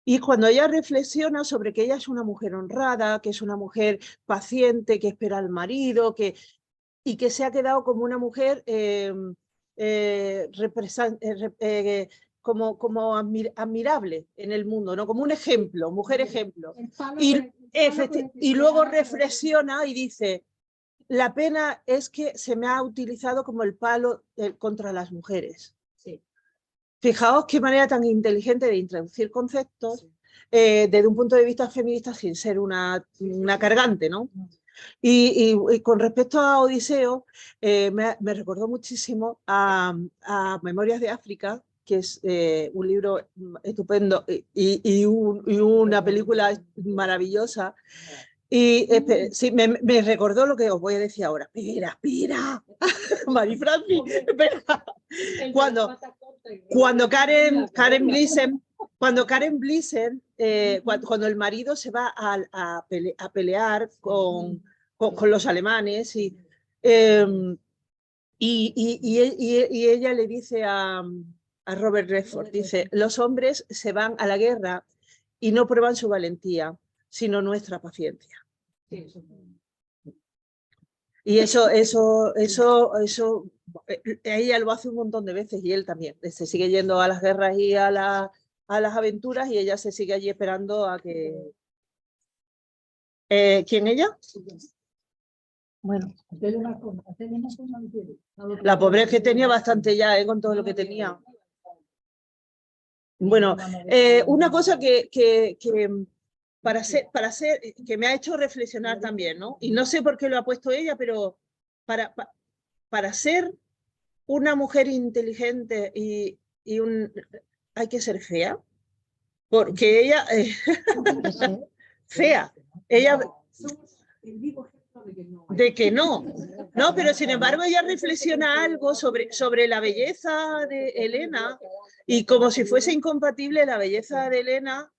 Y cuando ella reflexiona sobre que ella es una mujer honrada, que es una mujer paciente, que espera al marido, y que se ha quedado como una mujer como admirable en el mundo, ¿no? Como un ejemplo, mujer ejemplo. Y luego reflexiona y dice, la pena es que se me ha utilizado como el palo contra las mujeres. Fijaos qué manera tan inteligente de introducir conceptos desde un punto de vista feminista sin ser una cargante, ¿no? Y con respecto a Odiseo, me recordó muchísimo a Memorias de África, que es un libro estupendo y una película maravillosa. Y sí, me recordó lo que os voy a decir ahora. Espera, Marifrancis, espera. Cuando Karen Blissen, cuando el marido se va a pelear con los alemanes y ella le dice a Robert Redford, dice, los hombres se van a la guerra y no prueban su valentía, sino nuestra paciencia. Y eso ella lo hace un montón de veces y él también. Se sigue yendo a las guerras y a las aventuras y ella se sigue allí esperando a que... ¿Quién ella? Bueno. La pobre es que tenía bastante ya, con todo lo que tenía. Bueno, una cosa que me ha hecho reflexionar también, ¿no? Y no sé por qué lo ha puesto ella, pero para ser una mujer inteligente hay que ser fea, porque ella fea, ella de que no, pero sin embargo ella reflexiona algo sobre la belleza de Helena y como si fuese incompatible la belleza de Helena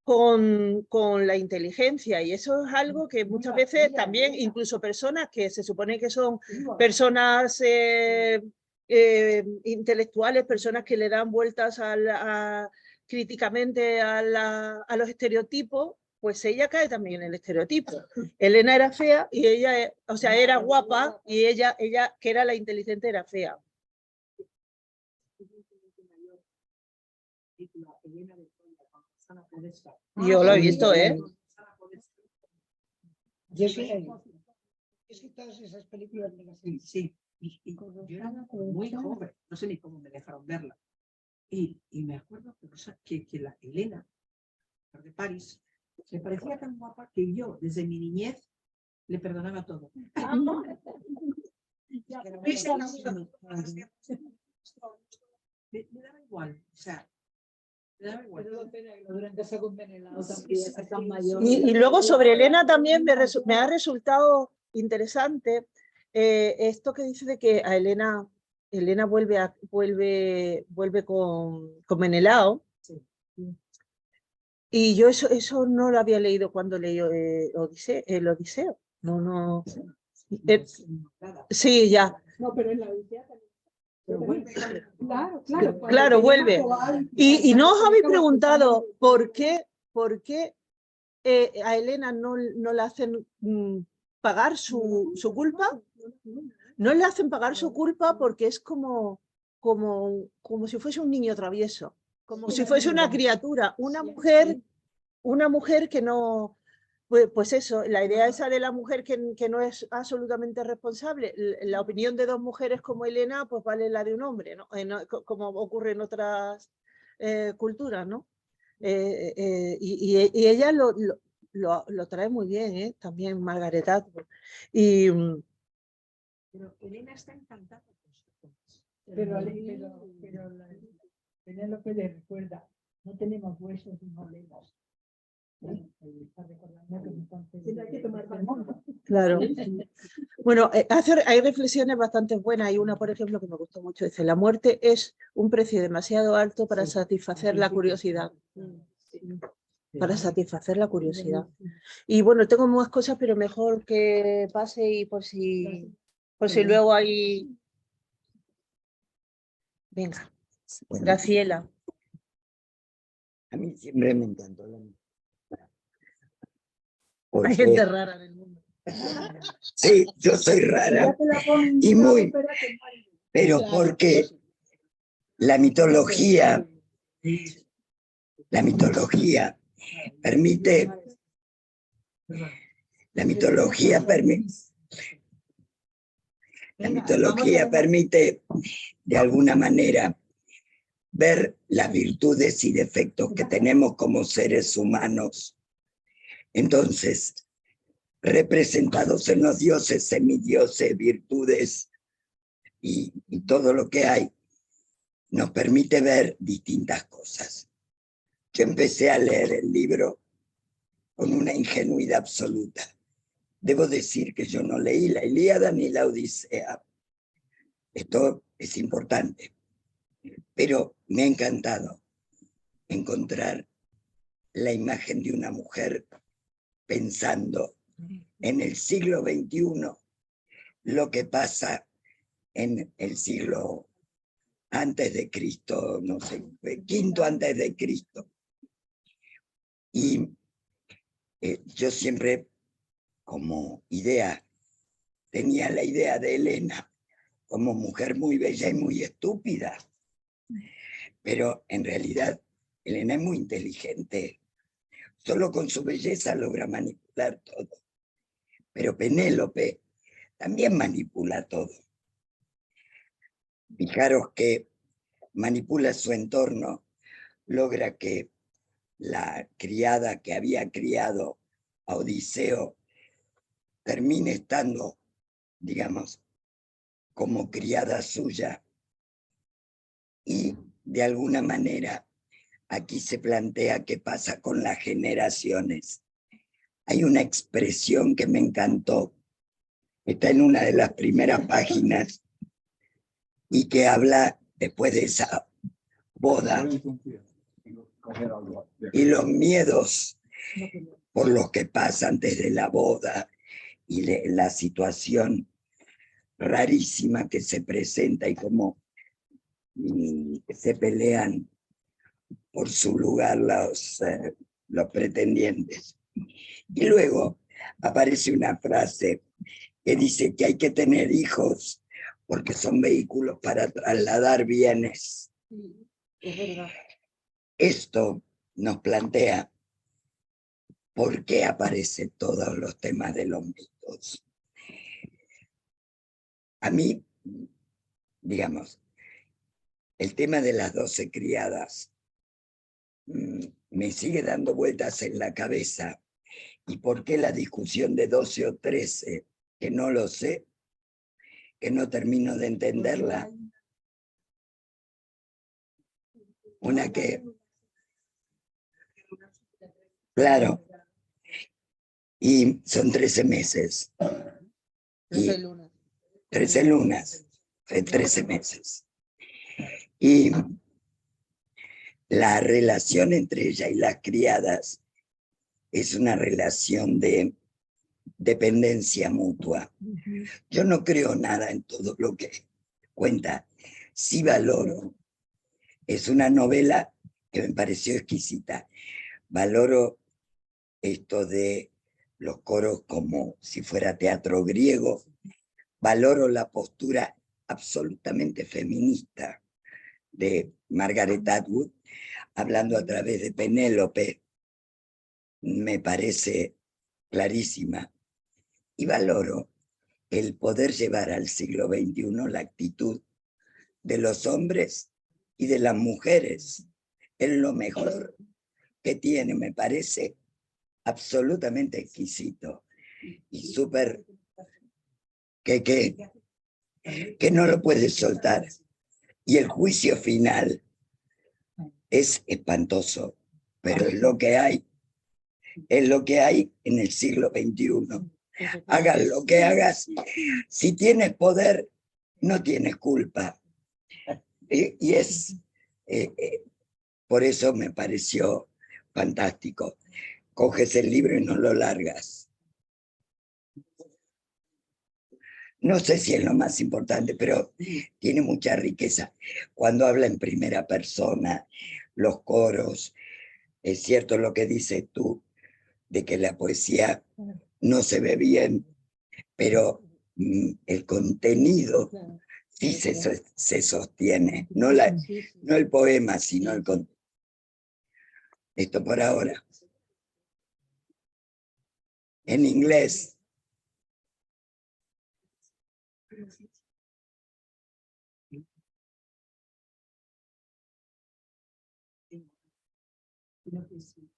con la inteligencia, y eso es algo que muchas veces también, incluso personas que se supone que son personas intelectuales, personas que le dan vueltas críticamente a los estereotipos, pues ella cae también en el estereotipo. Elena era fea y ella, o sea, era guapa y ella que era la inteligente era fea. Yo lo he visto, ¿eh? Yo sí, todas esas películas me las he visto. Sí, y yo era muy joven, no sé ni cómo me dejaron verla. Y me acuerdo que la Helena de París me parecía tan guapa que yo, desde mi niñez, le perdonaba todo. Me daba igual, o sea, y luego sobre Helena también me ha resultado interesante esto que dice de que a Helena vuelve con Menelao. Y yo eso no lo había leído cuando leí el Odiseo. No. Sí, ya. No, pero en la Odisea también. Claro, vuelve. Y no os habéis preguntado por qué a Helena no le hacen pagar su culpa. No le hacen pagar su culpa porque es como si fuese un niño travieso. como si fuese una criatura, una mujer que no, pues eso, la idea esa de la mujer que no es absolutamente responsable, la opinión de dos mujeres como Elena, pues vale la de un hombre, ¿no? Como ocurre en otras culturas, ¿no? Y ella lo trae muy bien, también Margaret Atwood. Pero Elena está encantada con sus cosas. Pero Penélope le recuerda, no tenemos huesos y no leemos. Está recordando que entonces hay que tomar el mundo. Claro. Bueno, hay reflexiones bastante buenas. Hay una, por ejemplo, que me gustó mucho. Dice, la muerte es un precio demasiado alto para satisfacer la curiosidad. Para satisfacer la curiosidad. Y bueno, tengo más cosas, pero mejor que pase y por si luego hay... Venga, Bueno, Graciela. a mí siempre me encantó la Hay gente rara en el mundo. Sí, yo soy rara y muy, pero porque la mitología permite, la mitología permite de alguna manera ver las virtudes y defectos que tenemos como seres humanos. Entonces, representados en los dioses, semidioses, virtudes y todo lo que hay, nos permite ver distintas cosas. Yo empecé a leer el libro con una ingenuidad absoluta. Debo decir que yo no leí la Ilíada ni la Odisea. Esto es importante. Pero me ha encantado encontrar la imagen de una mujer pensando en el siglo XXI lo que pasa en el siglo antes de Cristo, no sé, quinto antes de Cristo. Y yo siempre, como idea, tenía la idea de Elena como mujer muy bella y muy estúpida. Pero en realidad, Elena es muy inteligente. Solo con su belleza logra manipular todo. Pero Penélope también manipula todo. Fijaros que manipula su entorno, logra que la criada que había criado a Odiseo termine estando, digamos, como criada suya. Y de alguna manera aquí se plantea qué pasa con las generaciones. Hay una expresión que me encantó, está en una de las primeras páginas y que habla después de esa boda y los miedos por los que pasa antes de la boda y la situación rarísima que se presenta y cómo se pelean por su lugar los pretendientes. Y luego aparece una frase que dice que hay que tener hijos porque son vehículos para trasladar bienes. Es verdad. Esto nos plantea por qué aparecen todos los temas de los mitos. A mí, digamos, el tema de las 12 criadas me sigue dando vueltas en la cabeza. ¿Y por qué la discusión de 12 o 13? Que no lo sé, que no termino de entenderla. Una que... Claro. Y son 13 meses. 13 lunas. 13 lunas, 13 meses. Y la relación entre ella y las criadas es una relación de dependencia mutua. Yo no creo nada en todo lo que cuenta. Sí valoro. Es una novela que me pareció exquisita. Valoro esto de los coros como si fuera teatro griego. Valoro la postura absolutamente feminista de Margaret Atwood, hablando a través de Penélope, me parece clarísima. Y valoro el poder llevar al siglo XXI la actitud de los hombres y de las mujeres. Es lo mejor que tiene, me parece absolutamente exquisito y súper que no lo puedes soltar. Y el juicio final es espantoso, pero es lo que hay en el siglo XXI. Hagas lo que hagas, si tienes poder, no tienes culpa. Y es, por eso me pareció fantástico. Coges el libro y no lo largas. No sé si es lo más importante, pero tiene mucha riqueza. Cuando habla en primera persona, los coros, es cierto lo que dices tú, de que la poesía no se ve bien, pero el contenido sí se sostiene, no el poema, sino el contenido. Esto por ahora. En inglés.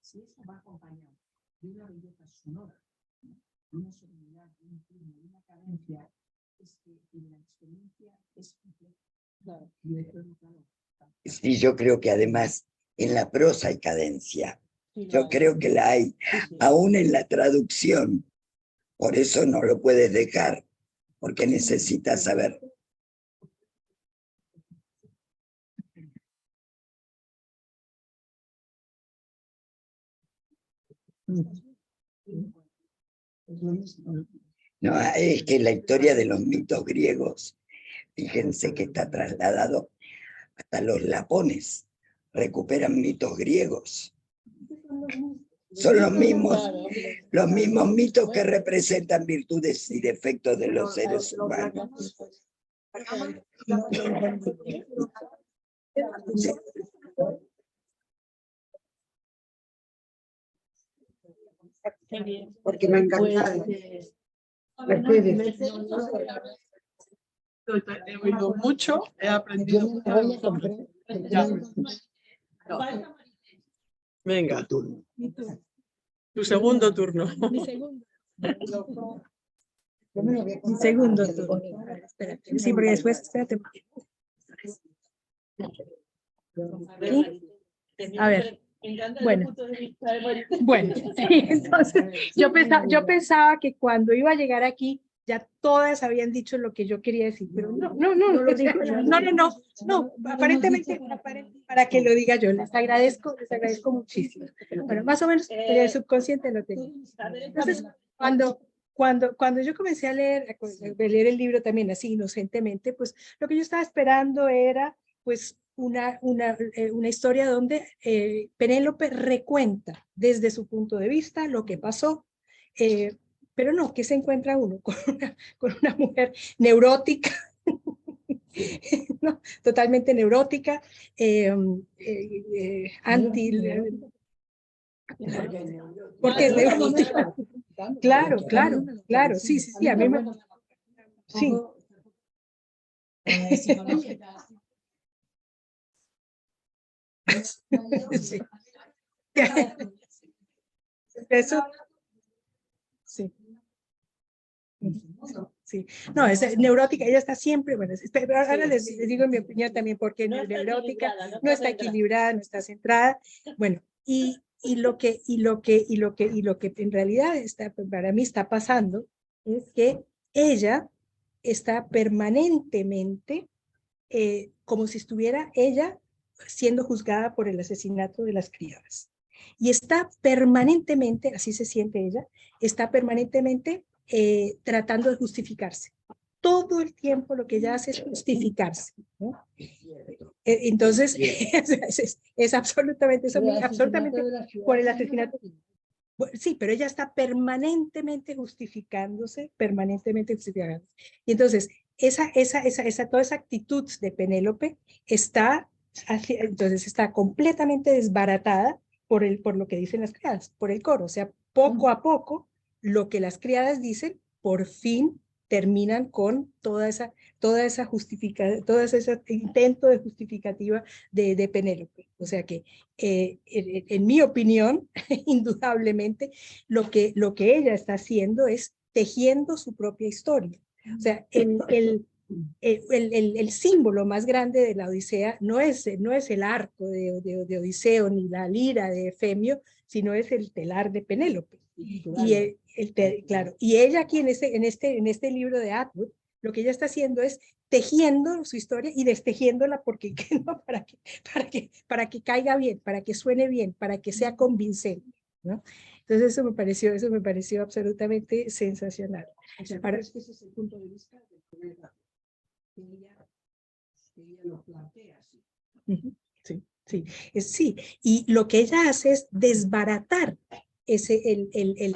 Si eso va acompañado de una belleza sonora, una sonoridad, un ritmo, una cadencia, es que en la experiencia es claro. Sí, yo creo que además en la prosa hay cadencia. Yo creo que la hay, aún en la traducción. Por eso no lo puedes dejar, porque necesitas saber. No, es que la historia de los mitos griegos, fíjense que está trasladado hasta los lapones, recuperan mitos griegos. Son los mismos mitos que representan virtudes y defectos de los seres humanos. Porque me encanta. He oído mucho, he aprendido mucho. Venga, tu segundo turno. Mi segundo turno. Sí, porque después, espérate. A ver. Bueno, sí, entonces yo pensaba que cuando iba a llegar aquí ya todas habían dicho lo que yo quería decir, pero no, aparentemente para que lo diga yo, les agradezco muchísimo. Bueno, más o menos el subconsciente lo tengo. Entonces, cuando yo comencé a leer el libro también así inocentemente, pues lo que yo estaba esperando era pues una historia donde Penélope recuenta desde su punto de vista lo que pasó, pero no, ¿qué se encuentra uno? Con una mujer neurótica, ¿no? Totalmente neurótica, porque es neurótica. Claro, sí, a mí me... Sí. Sí. Eso, sí. Sí, no, es neurótica, ella está siempre, bueno, pero ahora les digo mi opinión también, porque no es neurótica, no está equilibrada, no está centrada, bueno, y lo que en realidad para mí está pasando es que ella está permanentemente como si estuviera ella siendo juzgada por el asesinato de las criadas. Y está permanentemente, así se siente ella, está permanentemente tratando de justificarse. Todo el tiempo lo que ella hace es justificarse, ¿no? Entonces, es absolutamente por el asesinato. Sí, pero ella está permanentemente justificándose. Y entonces, toda esa actitud de Penélope está Entonces está completamente desbaratada por lo que dicen las criadas, por el coro. O sea, poco a poco, lo que las criadas dicen, por fin terminan con todo ese intento de justificativa de Penélope. O sea que, en mi opinión, indudablemente, lo que ella está haciendo es tejiendo su propia historia. O sea, el símbolo más grande de la Odisea no es el arco de Odiseo ni la lira de Efemio, sino es el telar de Penélope. Y claro, y ella aquí en este libro de Atwood, lo que ella está haciendo es tejiendo su historia y destejiéndola porque, ¿no? para que caiga bien, para que suene bien, para que sea convincente, ¿no? Entonces eso me pareció absolutamente sensacional. Ahora, es que ese es el punto de vista de que ella lo plantea así. Sí, sí, sí. Y lo que ella hace es desbaratar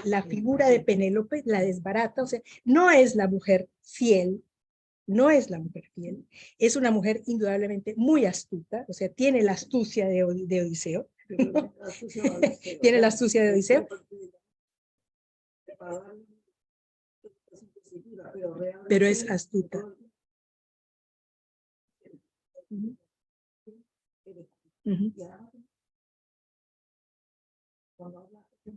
la figura de Penélope, la desbarata. O sea, no es la mujer fiel, no es la mujer fiel, es una mujer indudablemente muy astuta, o sea, tiene la astucia de Odiseo. Tiene la astucia de Odiseo. Pero es astuta. Cuando habla del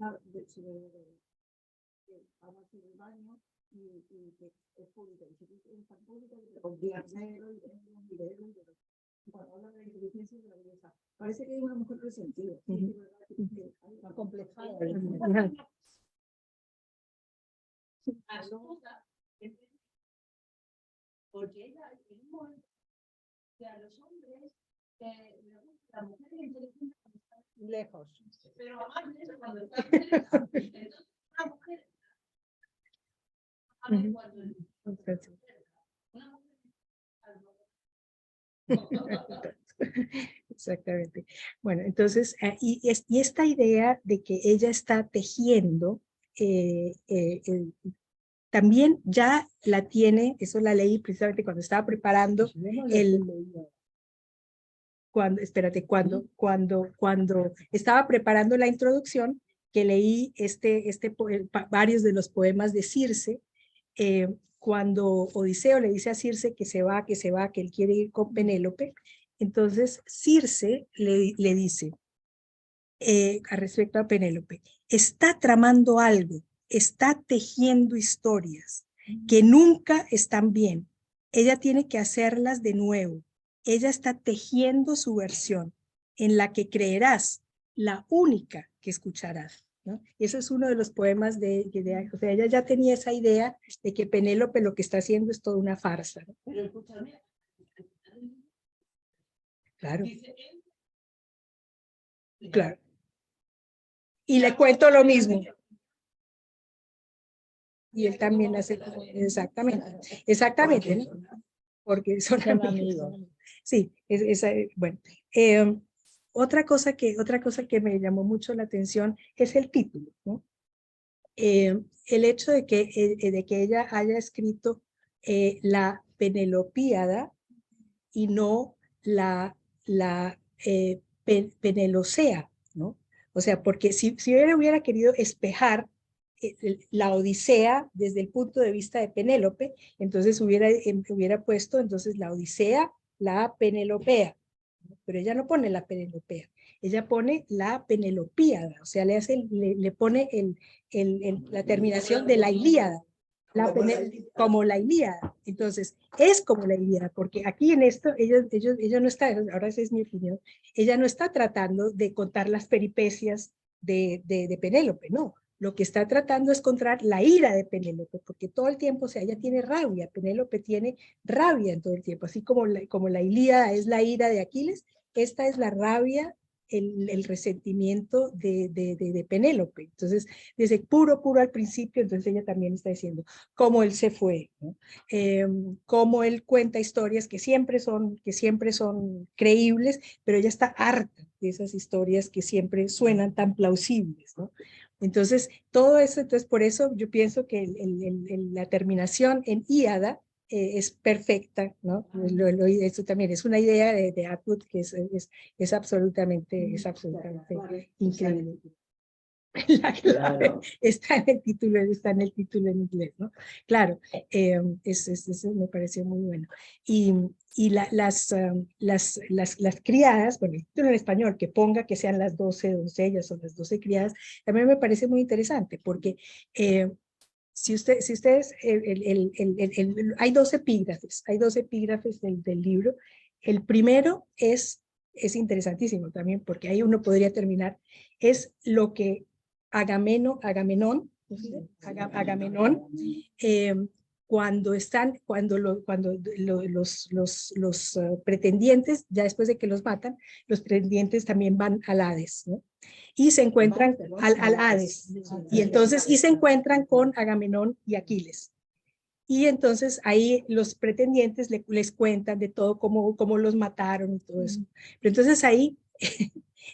baño y que es pública, y es tan pública que con negro y cuando habla de la inteligencia y de la belleza, parece que es una mujer resentida, acomplejada. Porque ella, en un momento, que a los hombres le gusta la mujer inteligente cuando está lejos. Pero además de eso, cuando está cerca, entonces una mujer a ver cuando Exactamente. Bueno, entonces, y esta idea de que ella está tejiendo, también ya la tiene, eso la leí precisamente cuando estaba preparando cuando estaba preparando la introducción, que leí varios de los poemas de Circe, cuando Odiseo le dice a Circe que se va, que él quiere ir con Penélope. Entonces Circe le dice, respecto a Penélope, está tramando algo, está tejiendo historias que nunca están bien. Ella tiene que hacerlas de nuevo. Ella está tejiendo su versión en la que creerás, la única que escucharás, ¿no? Ese es uno de los poemas o sea, ella ya tenía esa idea de que Penélope lo que está haciendo es toda una farsa, ¿no? Pero escúchame. Claro. Dice, Claro. Y le cuento lo mismo. Y él también hace, exactamente, ¿no? Porque son amigos. Sí, bueno. Otra cosa que me llamó mucho la atención es el título, ¿no? El hecho de que ella haya escrito la Penelopíada y no la Penelocea, ¿no? O sea, porque si ella hubiera querido espejar la Odisea desde el punto de vista de Penélope, entonces hubiera puesto entonces la Odisea, la Penelopea, pero ella no pone la Penelopea, ella pone la Penelopíada, o sea, le pone la terminación de la Ilíada, como la Ilíada. Entonces, es como la Ilíada, porque aquí en esto, ella no está, ahora esa es mi opinión, ella no está tratando de contar las peripecias de Penélope, no. Lo que está tratando es contar la ira de Penélope, porque todo el tiempo, o sea, ella tiene rabia, Penélope tiene rabia en todo el tiempo, así como la Ilíada es la ira de Aquiles, esta es la rabia, el resentimiento de Penélope. Entonces, desde puro al principio, entonces ella también está diciendo cómo él se fue, ¿no? Cómo él cuenta historias que siempre son creíbles, pero ella está harta de esas historias que siempre suenan tan plausibles, ¿no? Entonces, todo eso, entonces por eso yo pienso que la terminación en íada es perfecta, ¿no? Eso también es una idea de Atwood que es absolutamente increíble. La clave está en el título en inglés, ¿no? Claro, eso me pareció muy bueno. Y las criadas, bueno, el título en español, que ponga que sean las 12 doncellas o las 12 criadas, también me parece muy interesante, porque si ustedes, hay 2 epígrafes, del libro. El primero es interesantísimo también, porque ahí uno podría terminar, es lo que Agamenón, cuando los pretendientes, ya después de que los matan, los pretendientes también van al Hades, ¿no? Y se encuentran al Hades, y entonces se encuentran con Agamenón y Aquiles. Y entonces ahí los pretendientes les cuentan de todo, cómo los mataron y todo eso. Pero entonces ahí,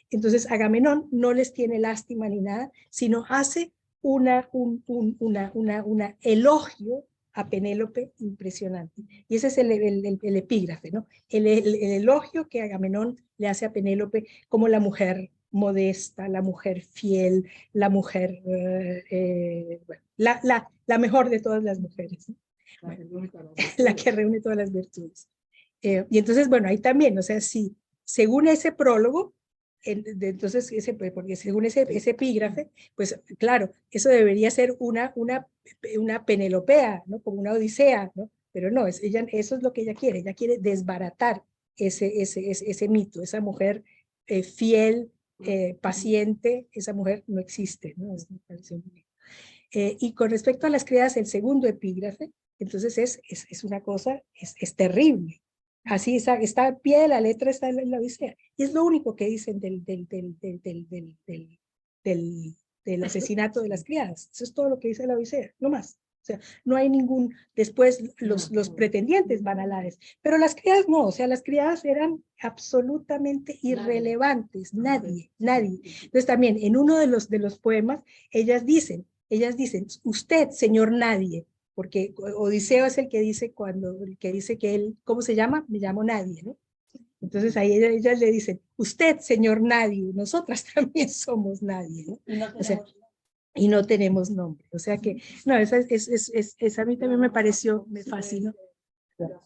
entonces Agamenón no les tiene lástima ni nada, sino hace un elogio a Penélope impresionante. Y ese es el epígrafe, ¿no? El elogio que Agamenón le hace a Penélope como la mujer modesta, la mujer fiel, la mujer, bueno, la mejor de todas las mujeres, ¿no? Bueno, la que reúne todas las virtudes. Y entonces, bueno, ahí también, o sea, si según ese prólogo, entonces, porque según ese epígrafe, pues claro, eso debería ser una Penelopea, ¿no? Como una Odisea, ¿no? Pero no, eso es lo que ella quiere desbaratar ese mito, esa mujer fiel, paciente, esa mujer no existe, ¿no? Y con respecto a las criadas, el segundo epígrafe, entonces es una cosa, es terrible. Así está al pie de la letra, está en la Odisea. Y es lo único que dicen del asesinato de las criadas. Eso es todo lo que dice la Odisea, no más. O sea, no hay ningún, después los pretendientes van al Hades, pero las criadas no, o sea, las criadas eran absolutamente irrelevantes, nadie. Entonces también en uno de los poemas, ellas dicen, usted, señor nadie, porque Odiseo es el que dice que él, ¿cómo se llama? Me llamo nadie, ¿no? Entonces ahí ellas le dicen, usted, señor nadie, nosotras también somos nadie, ¿no? Y no tenemos nombre. O sea que, no, esa a mí también me pareció, me fascinó. Claro.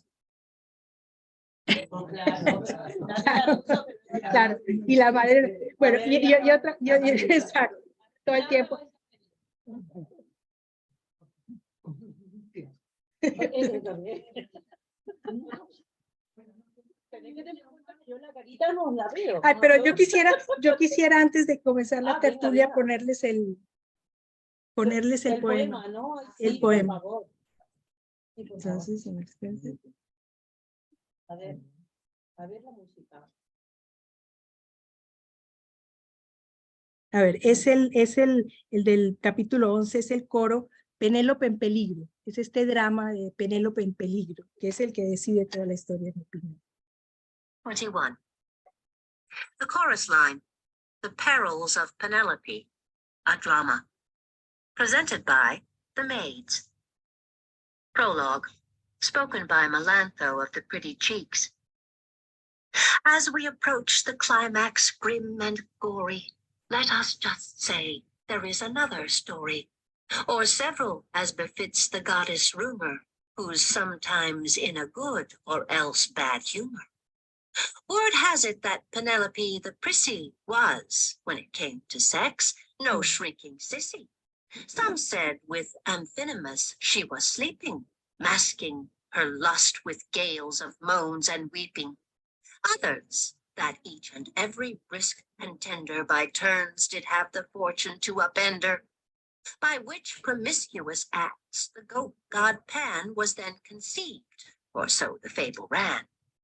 Y la madre, bueno, y otra, exacto, todo el tiempo. Ay, pero yo quisiera antes de comenzar la tertulia ponerles el poema. ¿no? El poema. Por favor. Sí, por Entonces, favor. A ver la música. a ver, es el del capítulo 11, es el coro Penélope en peligro. Es este drama de Penélope en peligro, que es el que decide toda la historia, en mi opinión. 21. The chorus line, The Perils of Penelope, a drama. Presented by the Maids. Prologue, spoken by Melantho of the Pretty Cheeks. As we approach the climax grim and gory, let us just say there is another story, or several as befits the goddess Rumor, who's sometimes in a good or else bad humor. Word has it that Penelope the Prissy was, when it came to sex, no shrinking sissy. Some said with Amphinomus she was sleeping, masking her lust with gales of moans and weeping. Others, that each and every brisk contender by turns did have the fortune to upend her, by which promiscuous acts the goat god Pan was then conceived, or so the fable ran.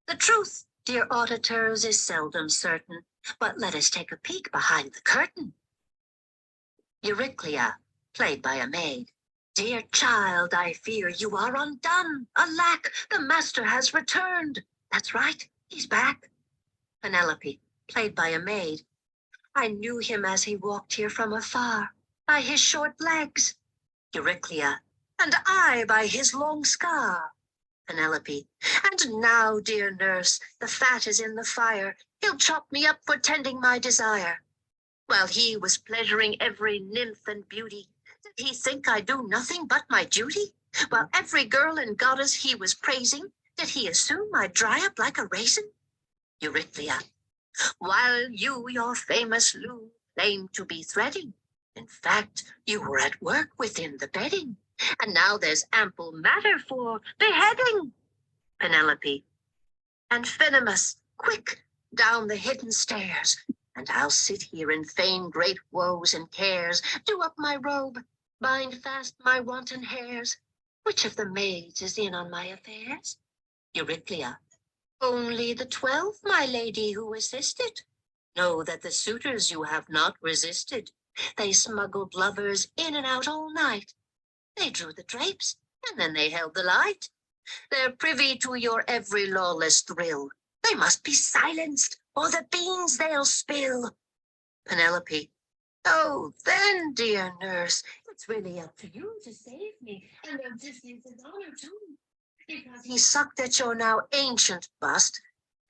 The truth, dear auditors, is seldom certain, but let us take a peek behind the curtain. Euryclea, played by a maid. Dear child, I fear you are undone. Alack, the master has returned. That's right, he's back. Penelope, played by a maid. I knew him as he walked here from afar, by his short legs. Euryclea, and I by his long scar. Penelope. And now, dear nurse, the fat is in the fire. He'll chop me up for tending my desire. While he was pleasuring every nymph and beauty, did he think I do nothing but my duty? While every girl and goddess he was praising, did he assume I'd dry up like a raisin? Euryclea, while you your famous loom claim to be threading, in fact, you were at work within the bedding, and now there's ample matter for beheading. Penelope, and Phinemus, quick, down the hidden stairs, and I'll sit here and feign great woes and cares, do up my robe, bind fast my wanton hairs. Which of the maids is in on my affairs? Euryclea, only the 12, my lady, who assisted. Know that the suitors you have not resisted. They smuggled lovers in and out all night. They drew the drapes, and then they held the light. They're privy to your every lawless thrill. They must be silenced, or the beans they'll spill. Penelope, oh, then, dear nurse, it's really up to you to save me, and Odysseus' honor too. Because he sucked at your now ancient bust,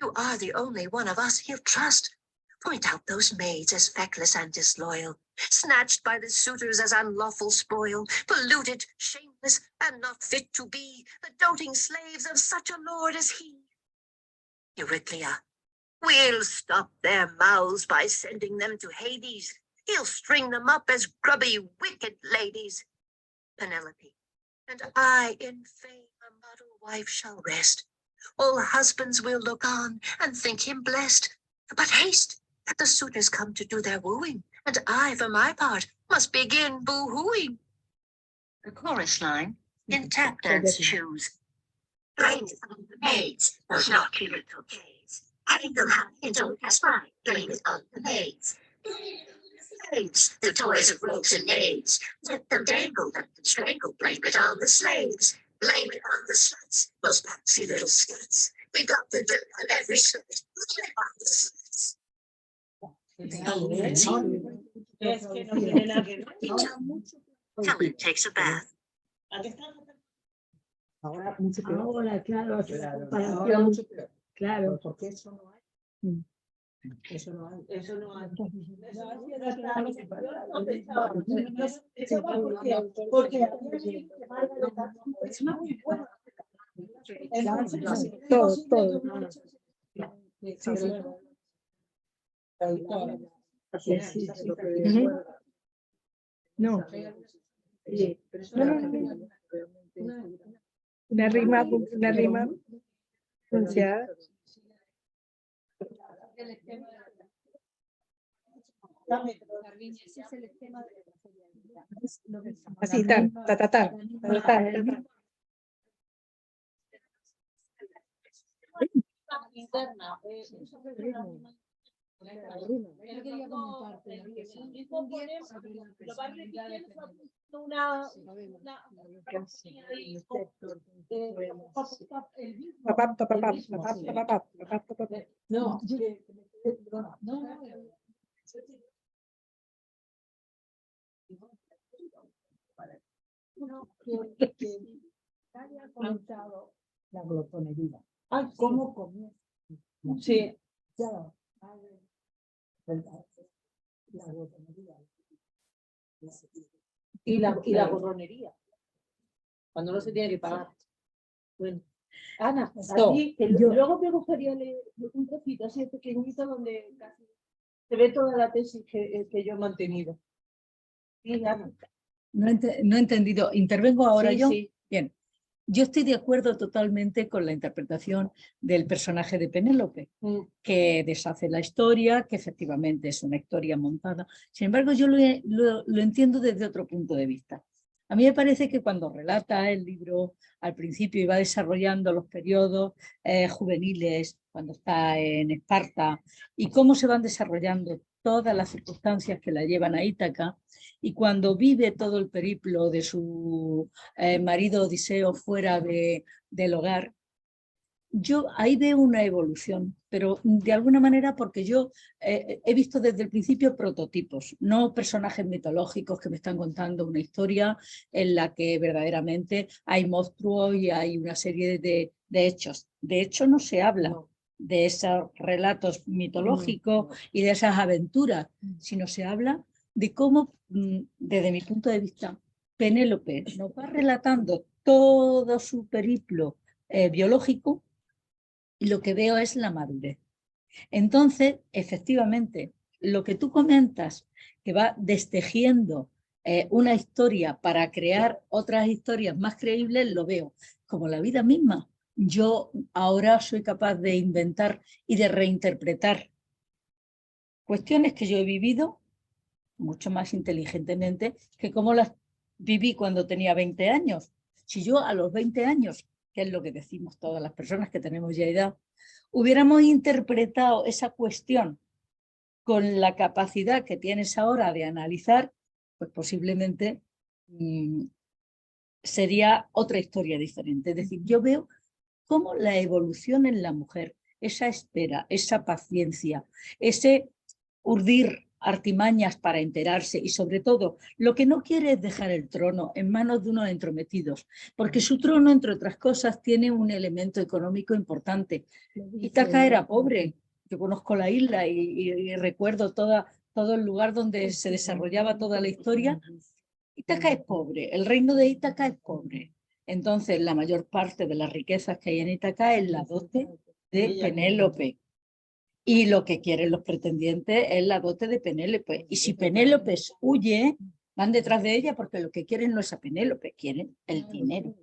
you are the only one of us he'll trust. Point out those maids as feckless and disloyal, snatched by the suitors as unlawful spoil, polluted, shameless, and not fit to be the doting slaves of such a lord as he. Euryclea, we'll stop their mouths by sending them to Hades. He'll string them up as grubby, wicked ladies. Penelope, and I in fame a model wife shall rest. All husbands will look on and think him blessed. But haste, that the suitors come to do their wooing, and I, for my part, must begin boo-hooing. The chorus line in tap dance shoes. Blame it on the maids, those naughty little gays. Hang them high and don't pass by. Blame it on the maids. Blame it on the slaves, the toys of rogues and knaves. Let them dangle, let them strangle. Blame it on the slaves. Blame it on the sluts, those boxy little sluts. We got the dirt on every slut. Blame it on the sluts. Helen takes a bath. Ahora mucho peor. Ahora, claro, Ahora mucho peor. claro. Porque eso no hay. Eso no hay. Eso no hay. Porque es muy bueno. Todo. No. Una rima pronunciada. Así, ta. Interna. No, que haya comentado la glotonería. ¿Cómo comienza? Sí. Ya, la glotonería. Y la gorronería. Cuando no se tiene que pagar. Bueno. Ana, a ti, luego me gustaría leer un trocito así pequeñito donde casi se ve toda la tesis que yo he mantenido. Sí, Ana. No he entendido. ¿Intervengo ahora Sí, yo? sí. Bien. Yo estoy de acuerdo totalmente con la interpretación del personaje de Penélope, que deshace la historia, que efectivamente es una historia montada. Sin embargo, yo lo entiendo desde otro punto de vista. A mí me parece que cuando relata el libro al principio y va desarrollando los periodos juveniles, cuando está en Esparta, y cómo se van desarrollando todas las circunstancias que la llevan a Ítaca, y cuando vive todo el periplo de su marido Odiseo fuera del hogar, yo ahí veo una evolución, pero de alguna manera porque yo he visto desde el principio prototipos, no personajes mitológicos que me están contando una historia en la que verdaderamente hay monstruos y hay una serie de hechos. De hecho, no se habla de esos relatos mitológicos y de esas aventuras, sino se habla de cómo, desde mi punto de vista, Penélope nos va relatando todo su periplo biológico, y lo que veo es la madurez. Entonces, efectivamente, lo que tú comentas, que va destejiendo una historia para crear otras historias más creíbles, lo veo como la vida misma. Yo ahora soy capaz de inventar y de reinterpretar cuestiones que yo he vivido mucho más inteligentemente que como las viví cuando tenía 20 años. Si yo a los 20 años, que es lo que decimos todas las personas que tenemos ya edad, hubiéramos interpretado esa cuestión con la capacidad que tienes ahora de analizar, pues posiblemente sería otra historia diferente. Es decir, yo veo cómo la evolución en la mujer, esa espera, esa paciencia, ese urdir artimañas para enterarse y sobre todo lo que no quiere es dejar el trono en manos de unos entrometidos, porque su trono, entre otras cosas, tiene un elemento económico importante. Ítaca era pobre, yo conozco la isla y recuerdo todo el lugar donde se desarrollaba toda la historia. Ítaca es pobre, el reino de Ítaca es pobre. Entonces la mayor parte de las riquezas que hay en Ítaca es la dote de Penélope. Y lo que quieren los pretendientes es la dote de Penélope. Y si Penélope huye, van detrás de ella porque lo que quieren no es a Penélope, quieren el dinero.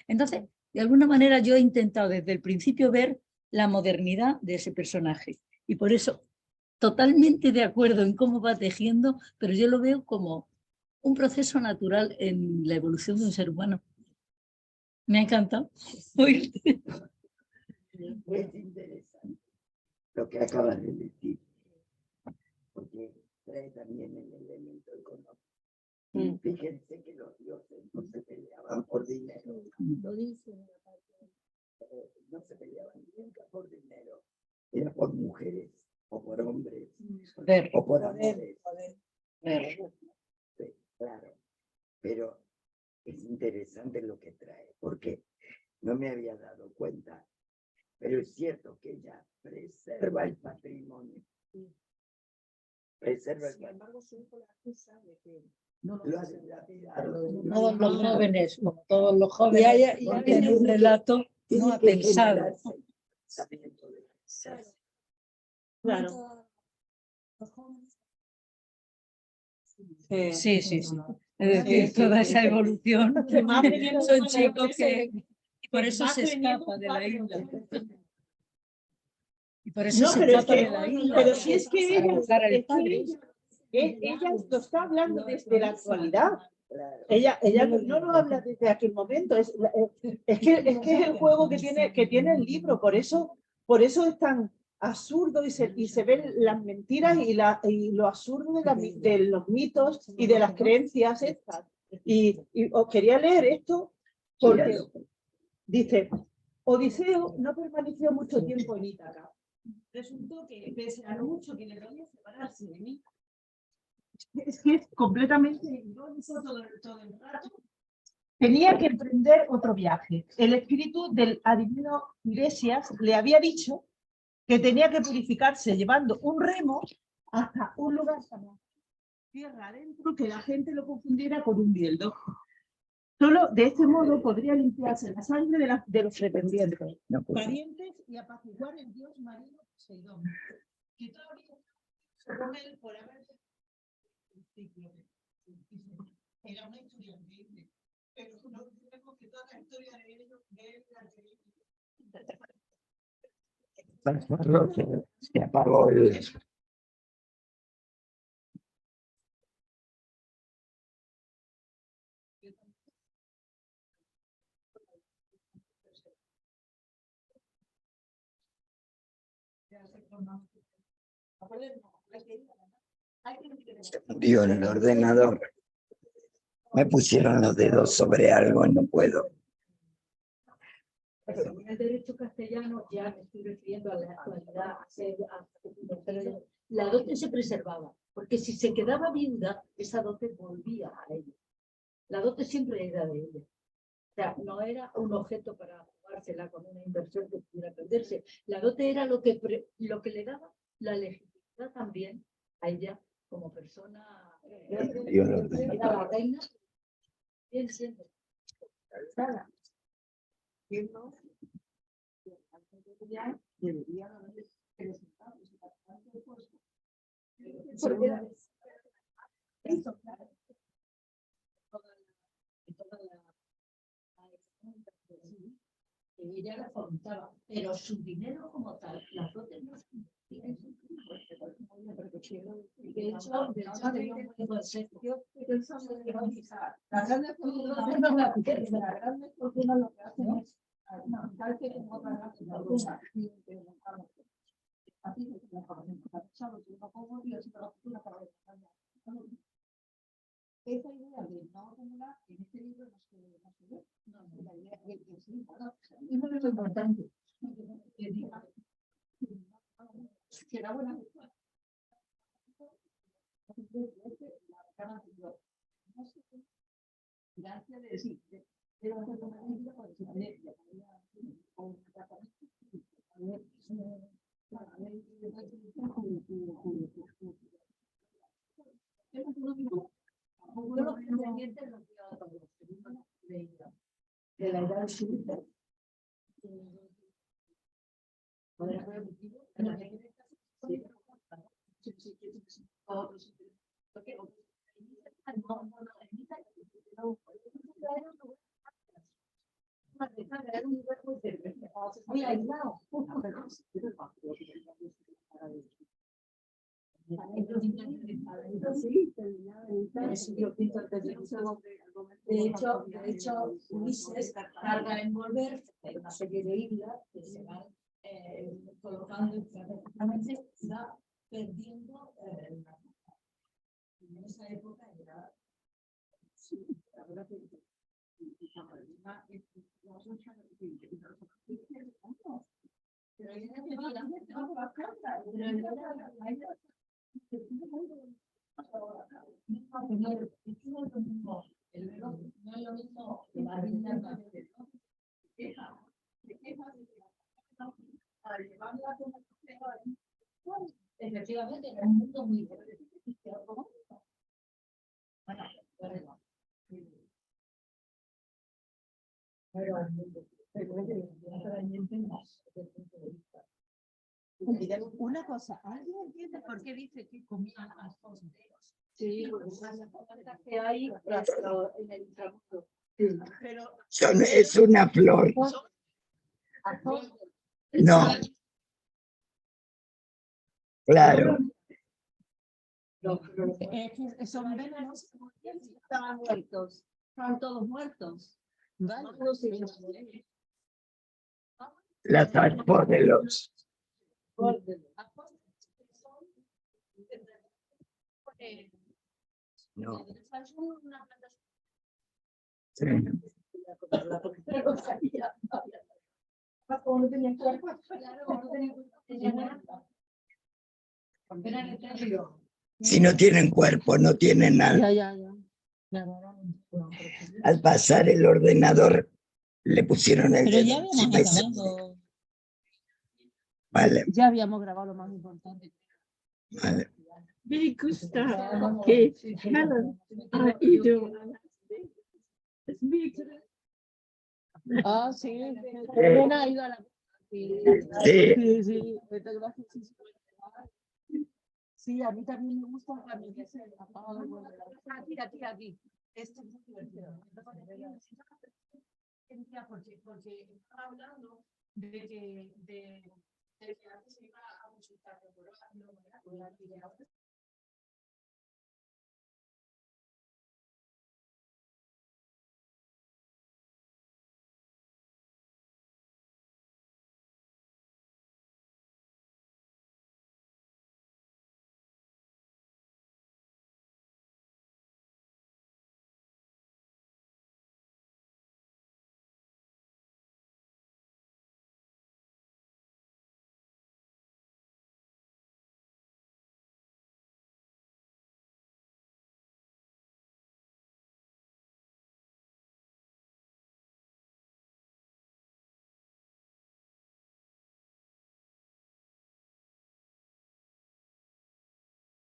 Entonces, de alguna manera yo he intentado desde el principio ver la modernidad de ese personaje. Y por eso, totalmente de acuerdo en cómo va tejiendo, pero yo lo veo como un proceso natural en la evolución de un ser humano. Me ha encantado oírte. Es interesante lo que acabas de decir, porque trae también el elemento económico. Fíjense que los dioses no se peleaban por dinero. No se peleaban nunca por dinero. Era por mujeres, o por hombres, o por amores. Sí, claro. Pero es interesante lo que trae, porque no me había dado cuenta. Pero es cierto que ella preserva el patrimonio. Preserva el patrimonio. Todos los jóvenes, como todos los jóvenes, en un relato no ha pensado. Claro. Sí, sí, sí. Es decir, toda esa evolución son chicos que por eso se escapa de la isla. Y por eso se escapa de la isla. Pero si es que ella, ella lo está hablando desde la actualidad. Ella no lo habla desde aquel momento. Es que es el juego que tiene el libro. Por eso es tan absurdo y se ven las mentiras y lo absurdo de los mitos y de las creencias estas. Y os quería leer esto porque dice: Odiseo no permaneció mucho tiempo en Ítaca. Resultó que, pese a lo mucho que le dolía separarse de mí, es que es completamente irónico todo el rato. Tenía que emprender otro viaje. El espíritu del adivino Tiresias le había dicho que tenía que purificarse llevando un remo hasta un lugar tan tierra adentro que la gente lo confundiera con un bieldo. Solo de este modo podría limpiarse la sangre de los pretendientes, parientes y apaciguar el dios marino Poseidón, que todavía se con él por haber era una historia increíble, pero no tenemos que toda la historia de él Se apagó el... Se murió el ordenador. Me pusieron los dedos sobre algo y no puedo. Pero en el derecho castellano ya me estoy refiriendo a la actualidad, pero la dote se preservaba, porque si se quedaba viuda, esa dote volvía a ella. La dote siempre era de ella. O sea, no era un objeto para jugársela con una inversión que pudiera perderse. La dote era lo que le daba la legitimidad también a ella como persona. Era la reina. Bien siempre. Debería haber presentado ese bastante puesto. Eso, claro. Ella la fomentaba, pero su dinero como tal, las dotes no se tienen. De hecho, tenía un buen concepto. La grande fortuna lo que hacen es darse como otra fortuna. Así que esa idea de no acumular en este libro no se ve. La idea es que sí, y no es lo importante. Que era buena. Gracias de decir, de una medida por de la edad súbita. muy aislado. De hecho, Ulises tarda en volver en una serie de islas que se van colocando y prácticamente va perdiendo en esa época era la verdad que efectivamente era un mundo muy Una cosa, ¿alguien entiende por qué dice que comían alfonderos? Sí, porque son las cosas que hay en el inframundo. Pero Es una flor. No. Claro. Son venenos, estaban muertos, estaban todos muertos. Las arpódelos. No. Sí. Como no tenían cuerpo. Si no tienen cuerpo, no tienen nada. Al pasar el ordenador, le pusieron el Pero dedo ya habíamos encima y se acabado. Vale. Ya habíamos grabado lo más importante. Vale. Very good start. Okay. Helen, how are you doing? Ah, sí. Elena ha ido a la... Sí. Sí. Sí, a mí también me gusta cuando dice aquí. Esto es muy divertido. Porque estaba hablando de que antes se iba a consultar con la